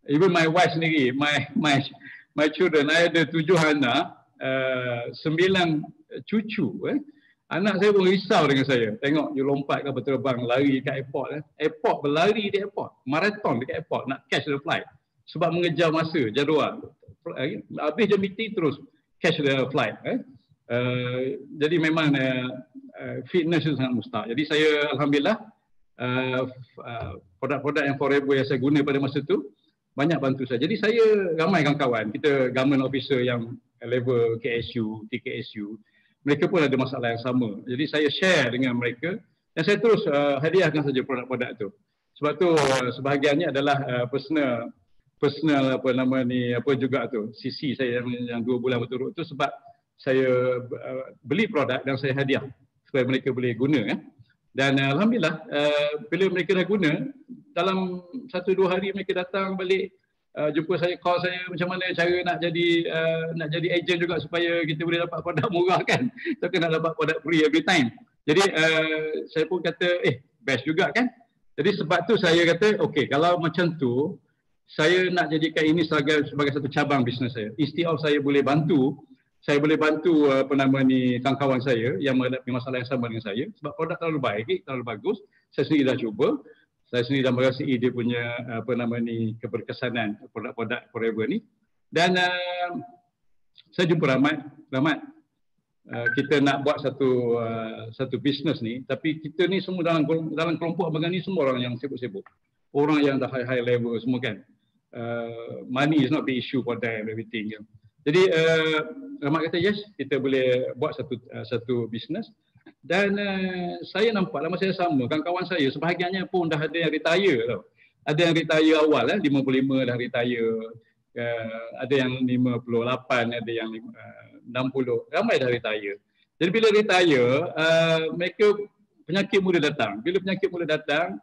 Even my wife sendiri, my children, I ada 7 anak, 9 cucu. Anak saya pun risau dengan saya. Tengok you lompat ke terbang, lari kat airport. Airport, berlari di airport. Marathon dekat airport nak catch the flight. Sebab mengejar masa, jadual. Habis je meeting terus catch the flight. Jadi memang fitness itu sangat mustahak. Jadi saya Alhamdulillah produk-produk yang Forever yang saya guna pada masa tu banyak bantu saya. Jadi saya ramai kawan-kawan, kita government officer yang level KSU, TKSU, mereka pun ada masalah yang sama. Jadi saya share dengan mereka dan saya terus hadiahkan saja produk-produk tu. Sebab tu sebahagiannya adalah personal apa nama ni apa juga tu. CC saya yang 2 bulan berturut tu sebab saya beli produk dan saya hadiah supaya mereka boleh guna. Dan Alhamdulillah bila mereka dah guna, dalam 1-2 hari mereka datang balik jumpa saya, call saya macam mana cara nak jadi agent juga supaya kita boleh dapat produk murah kan. Kita nak dapat produk free every time. Jadi saya pun kata best juga kan. Jadi sebab tu saya kata okey, kalau macam tu saya nak jadikan ini sebagai satu cabang bisnes saya. Instead of saya boleh bantu apa nama ni kawan-kawan saya yang menghadapi masalah yang sama dengan saya sebab produk terlalu baik, terlalu bagus. Saya sendiri dah cuba. Saya sendiri dah merasai dia punya apa nama ni keberkesanan produk-produk Forever ni. Dan saya jumpa Rahmat. Kita nak buat satu bisnes ni, tapi kita ni semua dalam kelompok abang ni semua orang yang sibuk-sibuk. Orang yang dah high level semua kan. Money is not the issue for them, everything. Jadi Rahmat kata yes, kita boleh buat satu bisnes. Dan saya nampak dalam masa yang sama kawan-kawan saya sebahagiannya pun dah ada yang retire tau. Ada yang retire awal 55 dah retire. Ada yang 58, ada yang 60. Ramai dah retire. Jadi bila retire, mereka penyakit mula datang. Bila penyakit mula datang,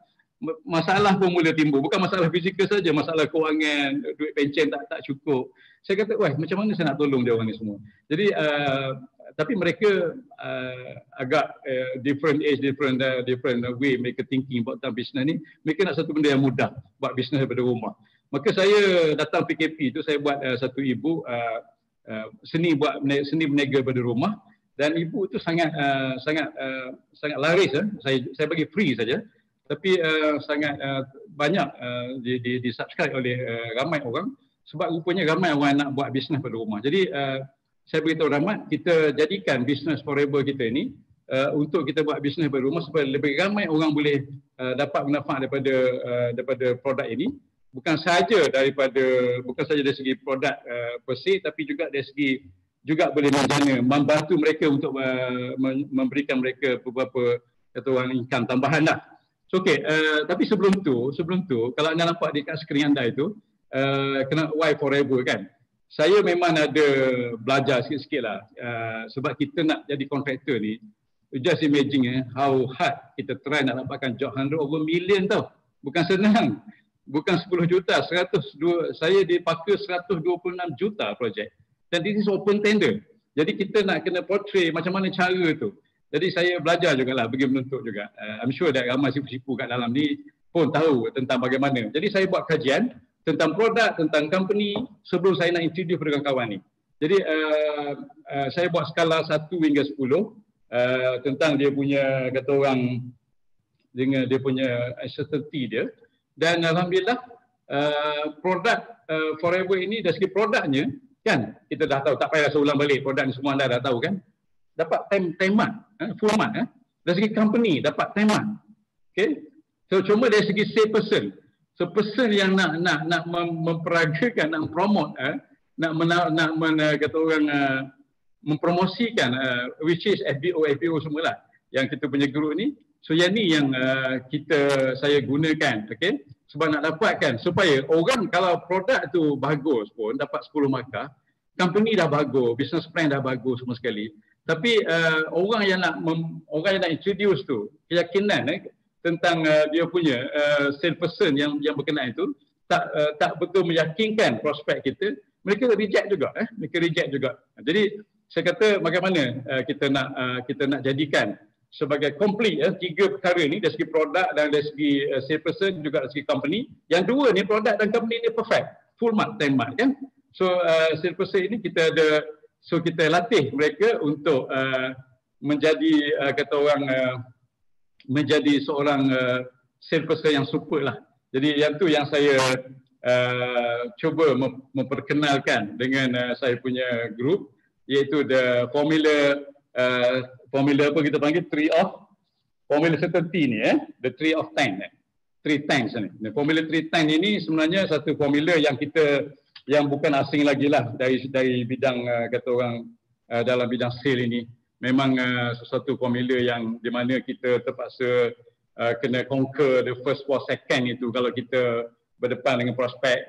masalah pun mula timbul. Bukan masalah fizikal saja, masalah kewangan, duit pencen tak cukup. Saya kata, wah macam mana saya nak tolong dia orang ni semua. Jadi tapi mereka agak different age, different way mereka thinking buat tentang bisnes ni. Mereka nak satu benda yang mudah, buat bisnes daripada rumah. Maka saya datang PKP tu, saya buat satu ibu seni berniaga daripada rumah. Dan ibu tu sangat laris. Saya bagi free saja. Tapi sangat banyak di-subscribe oleh ramai orang. Sebab rupanya ramai orang nak buat bisnes pada rumah. Jadi saya beritahu Rahmat, kita jadikan bisnes Forever kita ni untuk kita buat bisnes pada rumah supaya lebih ramai orang boleh dapat manfaat daripada produk ini. Bukan saja dari segi produk per se, tapi juga dari segi juga boleh menjana, membantu mereka untuk memberikan mereka beberapa kata orang income tambahan lah. So, okey, tapi sebelum tu kalau anda nampak dekat skrin anda itu kena Why Forever kan. Saya memang ada belajar sikit-sikit lah sebab kita nak jadi kontraktor ni, just imagine how hard kita try nak dapatkan job 100 over million tau. Bukan senang. Bukan 10 juta, 102, saya dipakai 126 juta projek. Dan this is open tender. Jadi kita nak kena portray macam mana cara tu. Jadi saya belajar jugalah, pergi menuntut juga. I'm sure that ramai sipu-sipu kat dalam ni pun tahu tentang bagaimana. Jadi saya buat kajian tentang produk, tentang company sebelum saya nak introduce pada kawan-kawan ni. Jadi saya buat skala 1 hingga 10 tentang dia punya kata orang dengan dia punya uncertainty dia. Dan alhamdulillah produk Forever ini dari segi produknya kan kita dah tahu, tak payah saya ulang balik, produk ni semua anda dah tahu kan. Dapat time mat, full mat. Dari segi company dapat time mat. Okay. So cuma dari segi sales person. So person yang nak memperagakan, nak promote, kata orang mempromosikan which is FBO semualah yang kita punya guru ni. So yang ni yang saya gunakan, okay? Sebab nak dapatkan supaya orang kalau produk tu bagus pun dapat 10 markah, company dah bagus, business plan dah bagus semua sekali. Tapi orang yang nak introduce tu keyakinan tentang dia punya sales person yang berkenaan itu tak betul meyakinkan prospek kita, mereka reject juga. Jadi saya kata bagaimana kita nak jadikan sebagai complete 3 perkara ni dari segi produk dan dari segi sales person juga dari segi company. Yang dua ni produk dan company ni perfect, full mark, 10 mark kan. So sales person ini kita latih mereka untuk menjadi kata orang menjadi seorang sales person yang super lah. Jadi yang tu yang saya cuba memperkenalkan dengan saya punya group, iaitu the formula apa kita panggil formula certainty ni the 3 of 10 3 times ni. Formula 3 times ini sebenarnya satu formula yang bukan asing lagi lah dari bidang kata orang dalam bidang sale ini. Memang sesuatu formula yang di mana kita terpaksa kena conquer the first 4 second itu kalau kita berdepan dengan prospek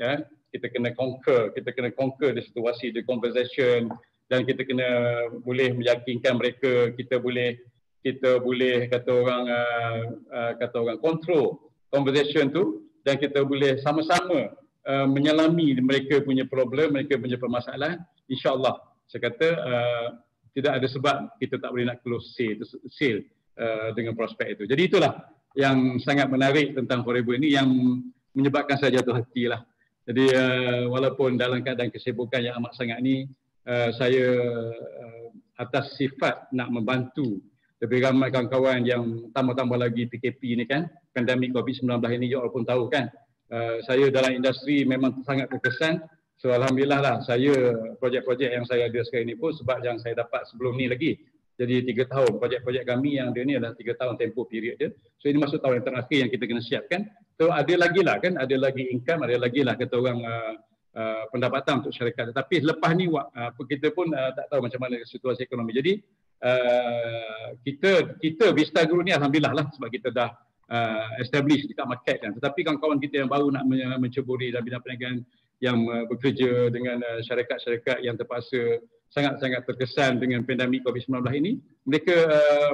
kita kena conquer the situasi, the conversation, dan kita kena boleh meyakinkan mereka, kita boleh kata orang control conversation tu, dan kita boleh sama-sama menyelami mereka punya problem, mereka punya permasalahan. InsyaAllah saya kata tidak ada sebab kita tak boleh nak close sale dengan prospek itu. Jadi itulah yang sangat menarik tentang Forever ini yang menyebabkan saya jatuh hati lah. Jadi walaupun dalam keadaan kesibukan yang amat sangat ni, saya atas sifat nak membantu lebih ramai kawan-kawan yang tambah-tambah lagi PKP ni kan, pandemik COVID-19 ini, you all pun tahu kan, saya dalam industri memang sangat terkesan. So alhamdulillah lah, saya projek-projek yang saya ada sekarang ni pun sebab yang saya dapat sebelum ni lagi. Jadi 3 tahun projek-projek kami yang ada ni adalah 3 tahun tempoh period dia. So ini masuk tahun yang terakhir yang kita kena siapkan. So ada lagi lah kan, ada lagi income, ada lagi lah kata orang pendapatan untuk syarikat. Tapi lepas ni kita pun tak tahu macam mana situasi ekonomi. Jadi kita Vista Group ni alhamdulillah lah sebab kita dah establish dekat market kan. Tetapi kawan-kawan kita yang baru nak menceburi dalam bidang perniagaan yang bekerja dengan syarikat-syarikat yang terpaksa sangat-sangat terkesan dengan pandemik COVID-19 ini, mereka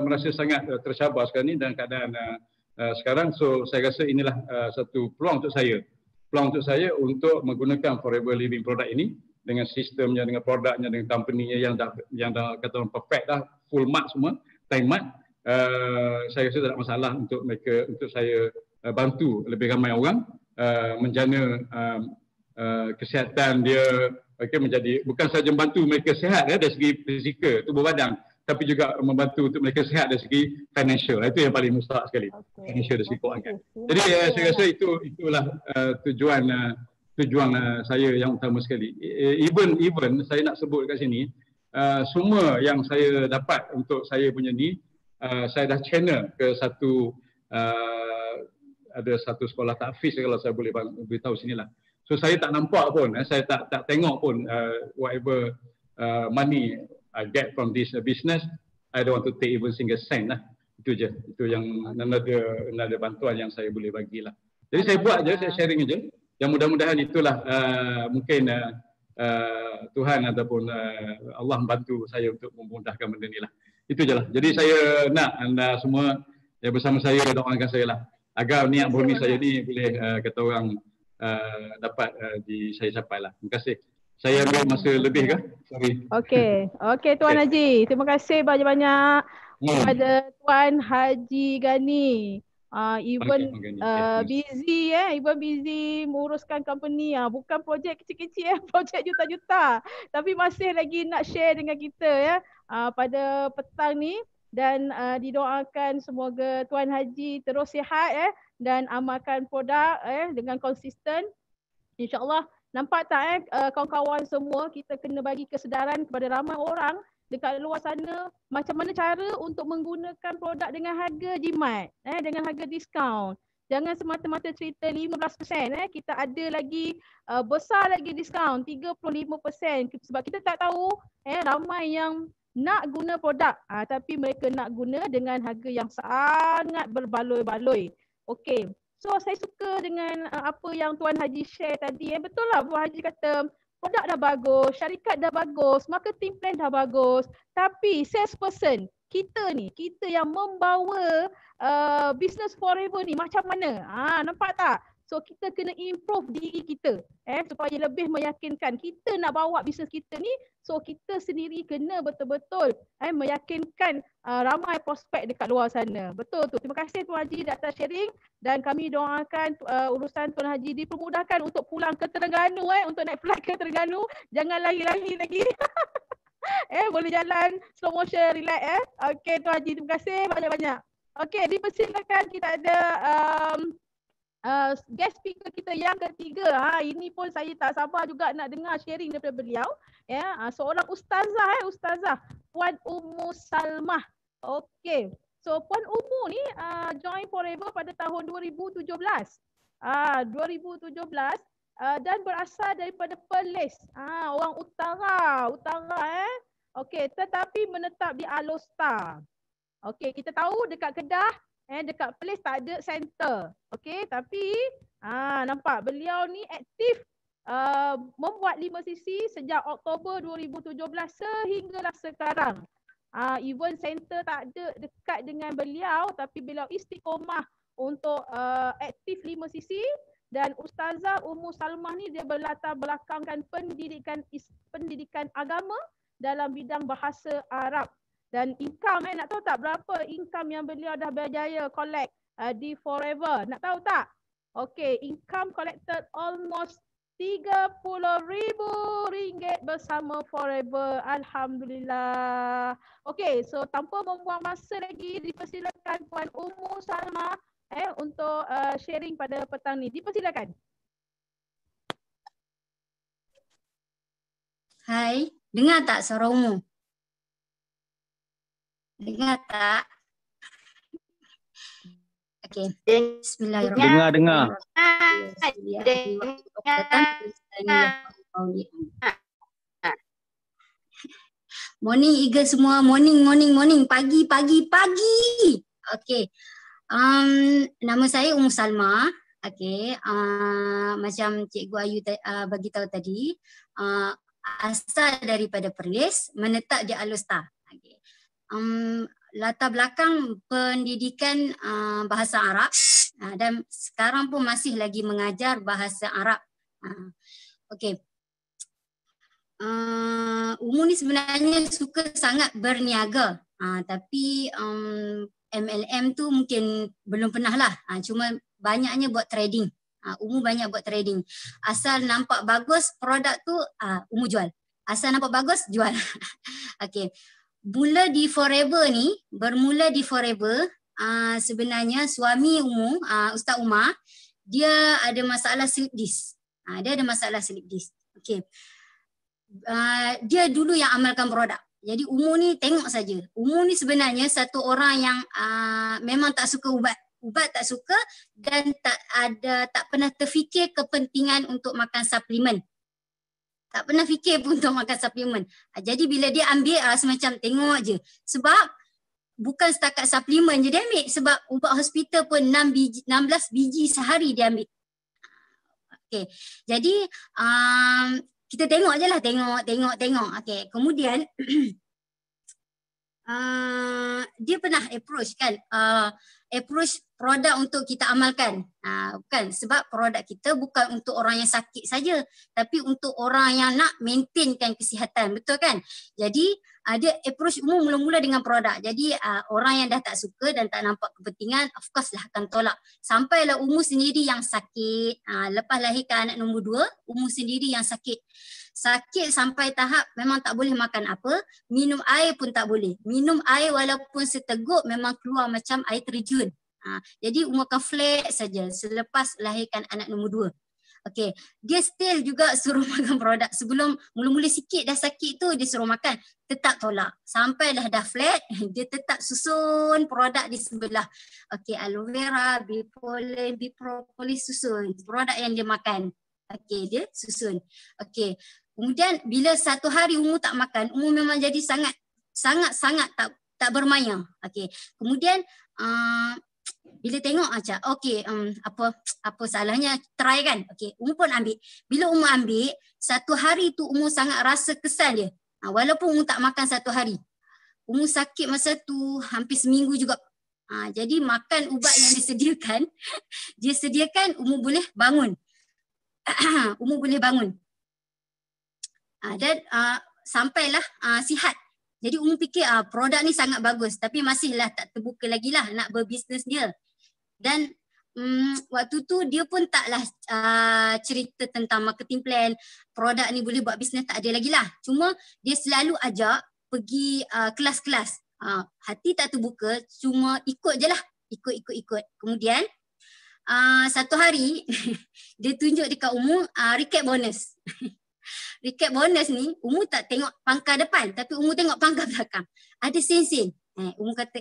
merasa sangat tercabar sekarang ni dalam keadaan sekarang. So saya rasa inilah satu peluang untuk saya untuk menggunakan Forever Living product ini dengan sistemnya, dengan produknya, dengan company-nya yang dah kata orang perfect dah, full mark semua, time mark. Saya rasa tak ada masalah untuk saya bantu lebih ramai orang menjana kesihatan dia, menjadi bukan sahaja membantu mereka sihat dari segi fizikal, tubuh badan, tapi juga membantu untuk mereka sihat dari segi financial. Itu yang paling mustahak sekali, financial dari segi kewangan. Jadi saya rasa itulah tujuan saya yang utama sekali. Even saya nak sebut kat sini, semua yang saya dapat untuk saya punya ni, saya dah channel ke ada satu sekolah tahfiz kalau saya boleh beritahu sinilah. So saya tak nampak pun, saya tak tengok pun whatever money I get from this business, I don't want to take even single cent lah. Itu je. Itu yang another bantuan yang saya boleh bagilah. Jadi saya buat je, saya sharing je. Yang mudah-mudahan itulah mungkin Tuhan ataupun Allah membantu saya untuk memudahkan benda ni lah. Itu je lah. Jadi saya nak anda semua yang bersama saya doakan saya lah. Agar niat bumi saya ni boleh kata orang dapat saya capai lah. Terima kasih. Saya ambil masa lebih ke? Sorry. Okey Tuan Haji. Terima kasih banyak-banyak kepada Tuan Haji Ghani. Even busy even busy menguruskan company, bukan projek kecil-kecil projek juta-juta, tapi masih lagi nak share dengan kita pada petang ni. Dan didoakan semoga Tuan Haji terus sihat dan amalkan produk dengan konsisten. InsyaAllah. Nampak tak kawan-kawan semua, kita kena bagi kesedaran kepada ramai orang dekat luar sana macam mana cara untuk menggunakan produk dengan harga jimat, dengan harga diskaun. Jangan semata-mata cerita 15%, kita ada lagi besar lagi diskaun 35%, sebab kita tak tahu ramai yang nak guna produk tapi mereka nak guna dengan harga yang sangat berbaloi-baloi. Okey. So saya suka dengan apa yang Tuan Haji share tadi. Betul lah Tuan Haji kata produk dah bagus, syarikat dah bagus, marketing plan dah bagus. Tapi salesperson, kita yang membawa business forever ni macam mana? Nampak tak? So kita kena improve diri kita supaya lebih meyakinkan kita nak bawa bisnes kita ni. So kita sendiri kena betul-betul meyakinkan ramai prospek dekat luar sana. Betul tu. Terima kasih Tuan Haji atas sharing dan kami doakan urusan Tuan Haji dipermudahkan untuk pulang ke Terengganu untuk naik flight ke Terengganu. Jangan lari-lari lagi. Boleh jalan slow motion, relax Okey Tuan Haji, terima kasih banyak-banyak. Okey, dipersilakan kita ada guest speaker kita yang ketiga. Ini pun saya tak sabar juga nak dengar sharing daripada beliau. Seorang ustazah Ustazah Puan Ummu Salmah. Okey. So Puan Ummu ni join Forever pada tahun 2017. 2017 dan berasal daripada Perlis. Orang utara Okey, tetapi menetap di Alostar. Okey, kita tahu dekat Kedah dekat Perlis tak ada center. Okey, tapi nampak beliau ni aktif membuat 5 sisi sejak Oktober 2017 sehinggalah sekarang. Even center tak ada dekat dengan beliau tapi beliau istiqomah untuk aktif 5 sisi. Dan Ustazah Ummu Salmah ni dia berlatar belakangkan pendidikan agama dalam bidang bahasa Arab. Dan income nak tahu tak berapa income yang beliau dah berjaya collect di Forever? Nak tahu tak? Okey, income collected almost RM30,000 bersama Forever. Alhamdulillah. Okey, so tanpa membuang masa lagi, dipersilakan Puan Ummu Salmah untuk sharing pada petang ni. Dipersilakan. Hai, dengar tak suara Ummu? Dengar tak? Okey. Bismillahirrahmanirrahim. Dengar. Morning Eagle semua. Morning. Pagi. Okey. Nama saya Ummu Salmah. Okey. Macam Cikgu Ayu bagi tahu tadi, asal daripada Perlis, menetap di Alostar. Okey. Latar belakang pendidikan bahasa Arab dan sekarang pun masih lagi mengajar bahasa Arab. Okey. Ummu ni sebenarnya suka sangat berniaga. Tapi MLM tu mungkin belum pernah lah. Cuma banyaknya buat trading. Ummu banyak buat trading. Asal nampak bagus produk tu Ummu jual. Asal nampak bagus jual. Okey. Bermula di Forever sebenarnya suami Ummu, Ustaz Umar, dia ada masalah slip disc. Okey. Dia dulu yang amalkan produk. Jadi Ummu ni tengok saja. Ummu ni sebenarnya satu orang yang memang tak suka ubat. Ubat tak suka dan tak pernah terfikir kepentingan untuk makan suplemen. Tak pernah fikir pun untuk makan suplemen. Jadi bila dia ambil rasa macam tengok je. Sebab bukan setakat suplemen je dia ambil. Sebab ubat hospital pun 16 biji sehari dia ambil. Okay. Jadi kita tengok je lah. Tengok. Okay. Kemudian dia pernah approach kan. Approach produk untuk kita amalkan. Bukan sebab produk kita bukan untuk orang yang sakit saja, tapi untuk orang yang nak maintainkan kesihatan, betul kan? Jadi dia approach umum mula-mula dengan produk. Jadi orang yang dah tak suka dan tak nampak kepentingan, of course lah akan tolak. Sampailah Ummu sendiri yang sakit. Lepas lahirkan anak nombor 2, Ummu sendiri yang sakit. Sakit sampai tahap memang tak boleh makan apa, minum air pun tak boleh. Minum air walaupun seteguk memang keluar macam air terjun. Jadi Ummu akan flat saja selepas lahirkan anak nombor 2. Okey, dia still juga suruh makan produk. Sebelum mula-mula sikit dah sakit tu dia suruh makan, tetap tolak. Sampailah dah flat, dia tetap susun produk di sebelah. Okey, aloe vera, bipolen, bipropolis, susun produk yang dia makan. Okey, dia susun. Okey. Kemudian bila satu hari Ummu tak makan, Ummu memang jadi sangat tak bermaya. Okey. Kemudian bila tengok macam okey, apa salahnya, try kan. Okey, Ummu pun ambil. Bila Ummu ambil, satu hari tu Ummu sangat rasa kesan dia. Walaupun Ummu tak makan satu hari. Ummu sakit masa tu hampir seminggu juga. Jadi makan ubat yang dia sediakan Ummu boleh bangun. Ummu boleh bangun. Dan sampailah sihat. Jadi Ummu fikir produk ni sangat bagus, tapi masihlah tak terbuka lagi lah nak berbisnes dia. Dan waktu tu dia pun taklah cerita tentang marketing plan, produk ni boleh buat bisnes, tak ada lagi lah. Cuma dia selalu ajak pergi kelas-kelas. Hati tak terbuka, cuma ikut je lah. Ikut. Kemudian satu hari dia tunjuk dekat Ummu recap bonus. Recap bonus ni Ummu tak tengok pangkal depan, tapi Ummu tengok pangkal belakang. Ada sen-sen. Ummu kata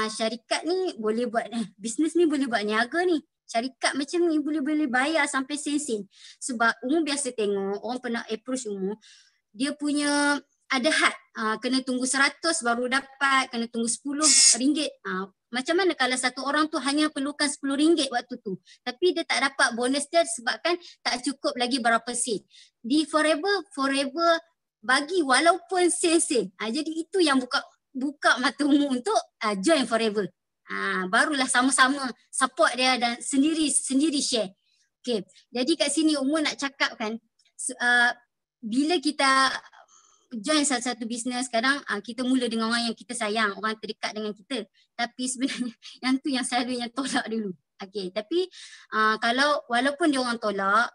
syarikat ni boleh buat bisnes ni, boleh buat niaga ni. Syarikat macam ni boleh bayar sampai sen-sen. Sebab Ummu biasa tengok orang pernah approach Ummu, dia punya ada had, kena tunggu 100 baru dapat, kena tunggu RM10. Macam mana kalau satu orang tu hanya perlukan RM10 waktu tu, tapi dia tak dapat bonus dia sebabkan tak cukup lagi berapa sen. Di forever bagi walaupun sen-sen. Jadi itu yang buka mata Ummu untuk join forever. Barulah sama-sama support dia dan sendiri share. Okay. Jadi kat sini Ummu nak cakap kan, bila kita join satu bisnes, kadang kita mula dengan orang yang kita sayang, orang terdekat dengan kita. Tapi sebenarnya yang tu yang selalunya tolak dulu. Okay, tapi kalau walaupun dia orang tolak,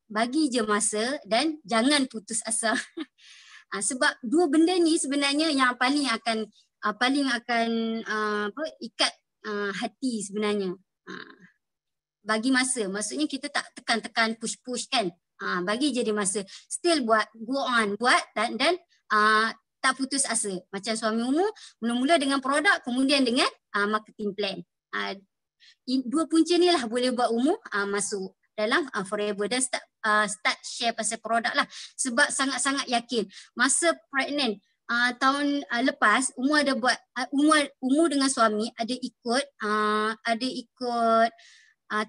bagi je masa dan jangan putus asa. Sebab dua benda ni sebenarnya yang paling akan ikat hati sebenarnya. Bagi masa, maksudnya kita tak tekan-tekan push kan. Bagi je dia masa, still buat, go on buat dan tak putus asa. Macam suami Ummu mula-mula dengan produk, kemudian dengan marketing plan. Dua punca ni lah boleh buat Ummu masuk dalam forever dan start share pasal produk lah. Sebab sangat-sangat yakin masa pregnant tahun lepas Ummu ada buat, Ummu dengan suami ada ikut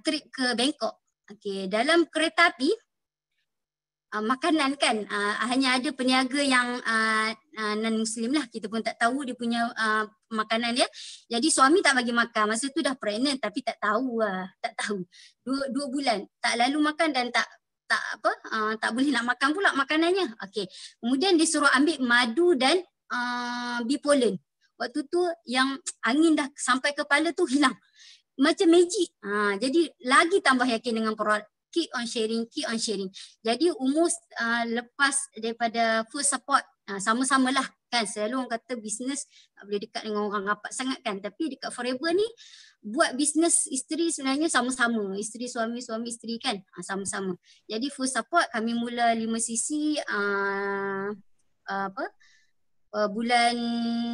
trip ke Bangkok. Okay, dalam kereta api makanan kan, hanya ada peniaga yang non-Muslim lah. Kita pun tak tahu dia punya makanan dia. Jadi suami tak bagi makan. Masa tu dah pregnant tapi tak tahu. Dua bulan tak lalu makan dan tak boleh nak makan pula makanannya. Okay. Kemudian dia suruh ambil madu dan bipolen. Waktu tu yang angin dah sampai kepala tu hilang. Macam magic. Jadi lagi tambah yakin dengan produk. Keep on sharing. Jadi Ummu lepas daripada full support, sama-samalah kan. Selalu orang kata bisnes tak boleh dekat dengan orang rapat sangat kan. Tapi dekat Forever ni buat bisnes isteri sebenarnya sama-sama. Isteri suami isteri kan, sama-sama. Jadi full support. Kami mula 5cc bulan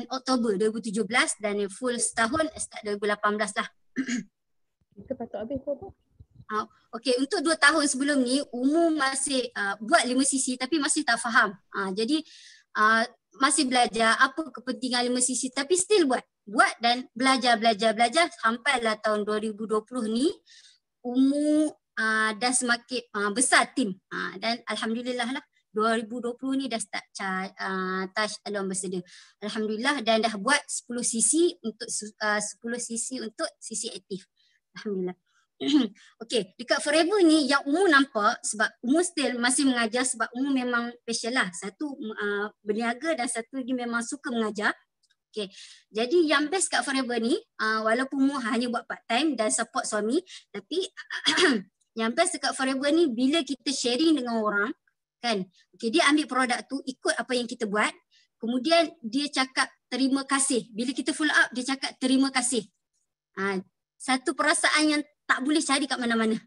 Oktober 2017 dan full setahun start 2018 lah. Kita patut habis apa? Okey, untuk 2 tahun sebelum ni Umu masih buat 5cc tapi masih tak faham. Jadi masih belajar apa kepentingan 5cc tapi still buat dan belajar sampailah tahun 2020 ni Umu dah semakin besar tim dan alhamdulillah lah 2020 ni dah start touch along ambassador. Alhamdulillah dan dah buat 10cc untuk 10cc untuk CC aktif. Alhamdulillah. Okey, dekat Forever ni yang Umu nampak sebab Umu still masih mengajar sebab Umu memang passion lah. Satu berniaga dan satu lagi memang suka mengajar. Okey. Jadi yang best kat Forever ni walaupun Umu hanya buat part time dan support suami tapi yang best dekat Forever ni bila kita sharing dengan orang kan. Okey, dia ambil produk tu ikut apa yang kita buat. Kemudian dia cakap terima kasih. Bila kita follow up dia cakap terima kasih. Satu perasaan yang tak boleh cari kat mana-mana.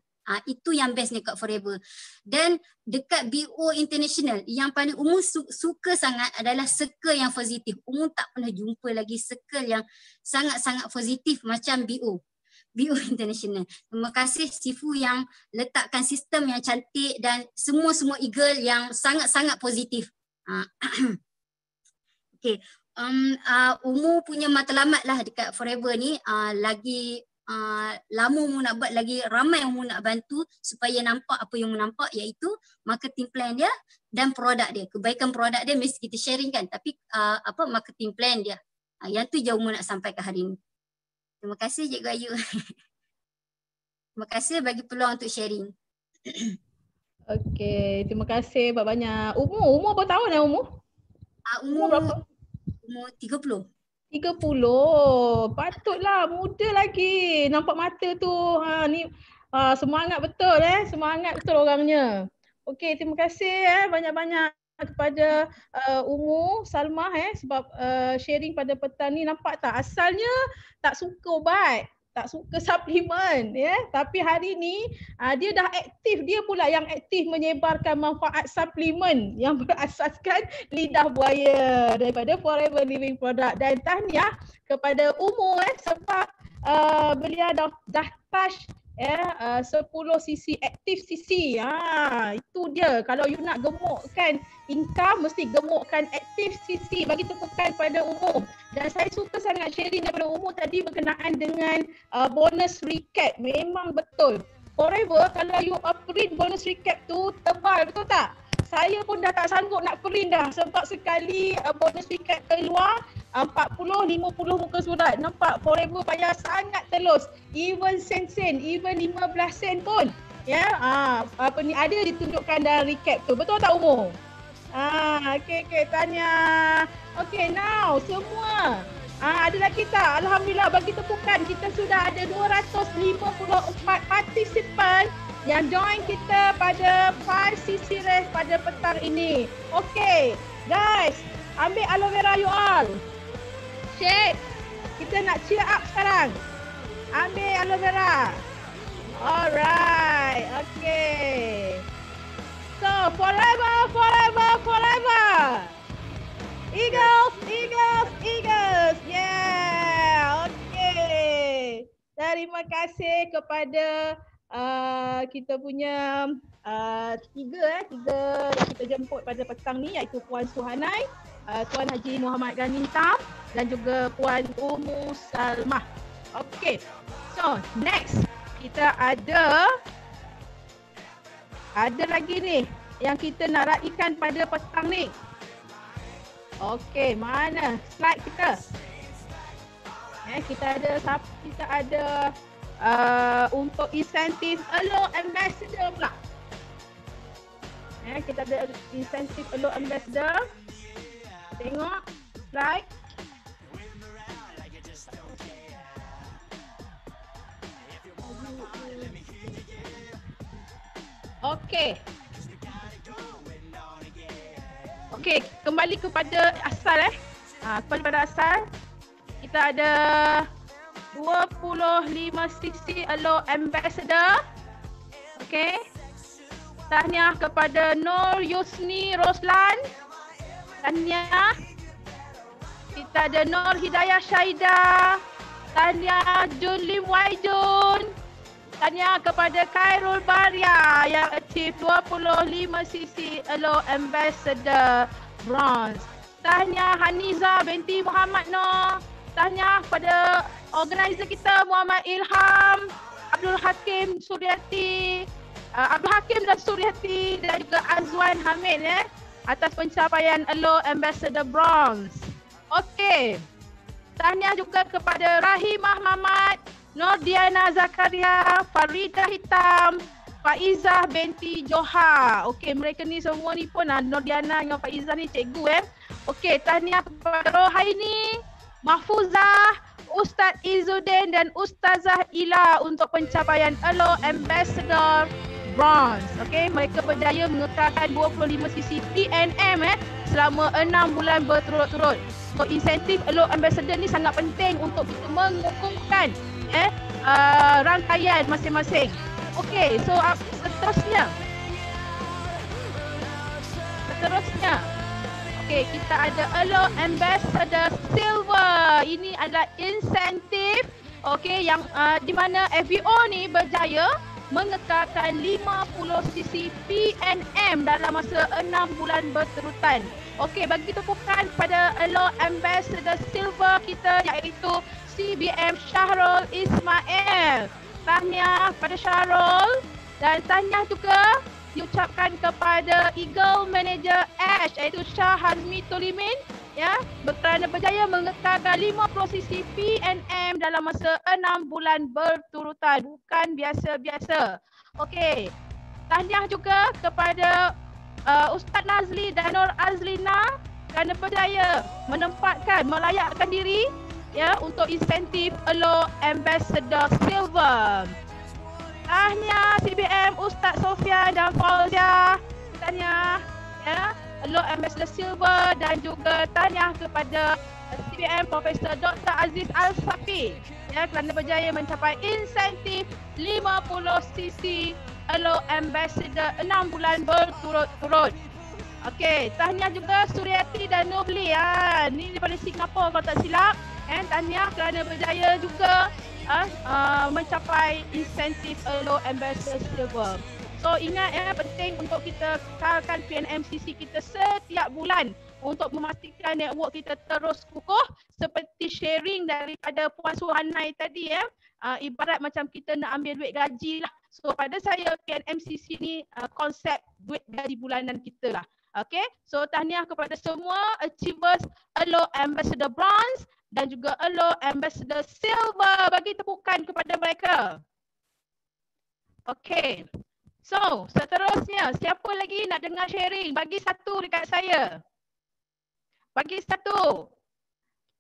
Itu yang bestnya kat Forever. Dan dekat BO International yang paling Umu suka sangat adalah circle yang positif. Umu tak pernah jumpa lagi circle yang sangat-sangat positif macam BO International. Terima kasih Sifu yang letakkan sistem yang cantik dan semua eagle yang sangat-sangat positif. Okey, Umu punya matlamat lah dekat Forever ni lagi lama Umu nak buat, lagi ramai Umu nak bantu supaya nampak apa yang Umu nampak iaitu marketing plan dia dan produk dia. Kebaikan produk dia mesti kita sharing kan tapi marketing plan dia. Yang tu je Umu nak sampaikan hari ni. Terima kasih Cikgu Ayu. Terima kasih bagi peluang untuk sharing. Okey, terima kasih banyak. Umur berapa tahun dah Umur? Umur berapa? Umur 30. 30. Patutlah muda lagi. Nampak mata tu. Ni semangat betul Semangat betul orangnya. Okey, terima kasih banyak-banyak kepada Umu Salmah sebab sharing pada petang ni. Nampak tak asalnya tak suka ubat, tak suka suplemen tapi hari ni dia dah aktif, dia pula yang aktif menyebarkan manfaat suplemen yang berasaskan lidah buaya daripada Forever Living Product. Dan tahniah kepada Umu sebab beliau dah touch 10cc aktif cc. Itu dia. Kalau you nak gemukkan income mesti gemukkan aktif cc. Bagi tepukan pada Umu. Dan saya suka sangat sharing daripada Umu tadi berkenaan dengan bonus recap. Memang betul. Forever kalau you print bonus recap tu tebal, betul tak? Saya pun dah tak sanggup nak print dah sebab sekali bonus recap keluar 40-50 muka surat. Nampak Forever bayar sangat telus. Even sen-sen, even 15 sen pun. Ada ditunjukkan dalam recap tu. Betul tak Umur? Okey, tanya. Okey, now semua. Ada lagi tak? Alhamdulillah bagi tepukan kita sudah ada 254 partisipan yang join kita pada 5cc race pada petang ini. Okey, guys, ambil aloe vera you all. Shake. Kita nak cheer up sekarang. Ambil aloe vera. Alright, okay. So, forever. Eagles. Yeah, okay. Terima kasih kepada kita punya tiga yang kita jemput pada petang ni iaitu Puan Suhanai, Tuan Haji Muhammad Ghani Tam dan juga Puan Umu Salmah. Okay, so next kita ada lagi ni yang kita nak raikan pada petang ni. Okay, mana slide kita? Kita ada untuk insentif Alo Ambassador pula. Kita ada insentif Alo Ambassador. Tengok slide. Okey, kembali kepada asal kembali pada asal. Kita ada 25cc Alo Ambassador. Okey. Tahniah kepada Nur Yusni Roslan. Tahniah. Kita ada Nur Hidayah Syaida. Tahniah Jun Lim Waijun. Tahniah kepada Khairul Baria yang achieve 25cc Elo Ambassador Bronze. Tahniah Haniza binti Muhammad Noor. Tahniah kepada organizer kita Muhammad Ilham, Abdul Hakim Suryati, Abdul Hakim dan Suryati dan juga Azwan Hamid atas pencapaian Elo Ambassador Bronze. Okey. Tahniah juga kepada Rahimah Mamat, Nordiana Zakaria, Farida Hitam, Faizah binti Johar. Okey, mereka ni semua ni pun Nordiana dengan Faizah ni cikgu Okey, tahniah kepada Rohaini, Mahfuzah, Ustaz Izzuddin dan Ustazah Ila untuk pencapaian Elo Ambassador Bronze. Okey, mereka berjaya mengekalkan 25cc PNM selama 6 bulan berturut-turut. So insentif Elo Ambassador ni sangat penting untuk kita mengukuhkan rangkaian masing-masing. Okey, so seterusnya. Okey, kita ada Elo Ambassador Silver. Ini adalah insentif yang di mana FBO ni berjaya mengekalkan 50cc PNM dalam masa 6 bulan berterutan. Okey, bagi tepukan pada Elo Ambassador Silver kita iaitu CBM Syahrul Ismail. Tahniah pada Syahrul dan tahniah juga diucapkan kepada Eagle Manager Ash iaitu Shah Hazmi Tulimin kerana berjaya mengekalkan 50cc PNM dalam masa 6 bulan berturutan. Bukan biasa-biasa. Okey. Tahniah juga kepada Ustaz Nazli dan Nur Azlina kerana berjaya melayakkan diri untuk insentif Elo Ambassador Silver. Tahniah CBM Ustaz Sofian dan Fauzia. Tahniah Elo Ambassador Silver dan juga tahniah kepada CBM Profesor Dr. Aziz Al-Safi kerana berjaya mencapai insentif 50cc Elo Ambassador 6 bulan berturut-turut. Okey, tahniah juga Suryati dan Nubli. Ni daripada Singapura kalau tak silap. Tahniah kerana berjaya juga mencapai insentif Elo Ambassador Silver. So ingat penting untuk kita kekalkan PNMCC kita setiap bulan untuk memastikan network kita terus kukuh seperti sharing daripada Puan Suhanai tadi ibarat macam kita nak ambil duit gaji lah. So pada saya PNMCC ni konsep duit gaji bulanan kita lah. Okay, so tahniah kepada semua achievers Elo Ambassador Bronze dan juga Elo Ambassador Silver. Bagi tepukan kepada mereka. Okay. So, seterusnya, siapa lagi nak dengar sharing? Bagi satu dekat saya. Bagi satu.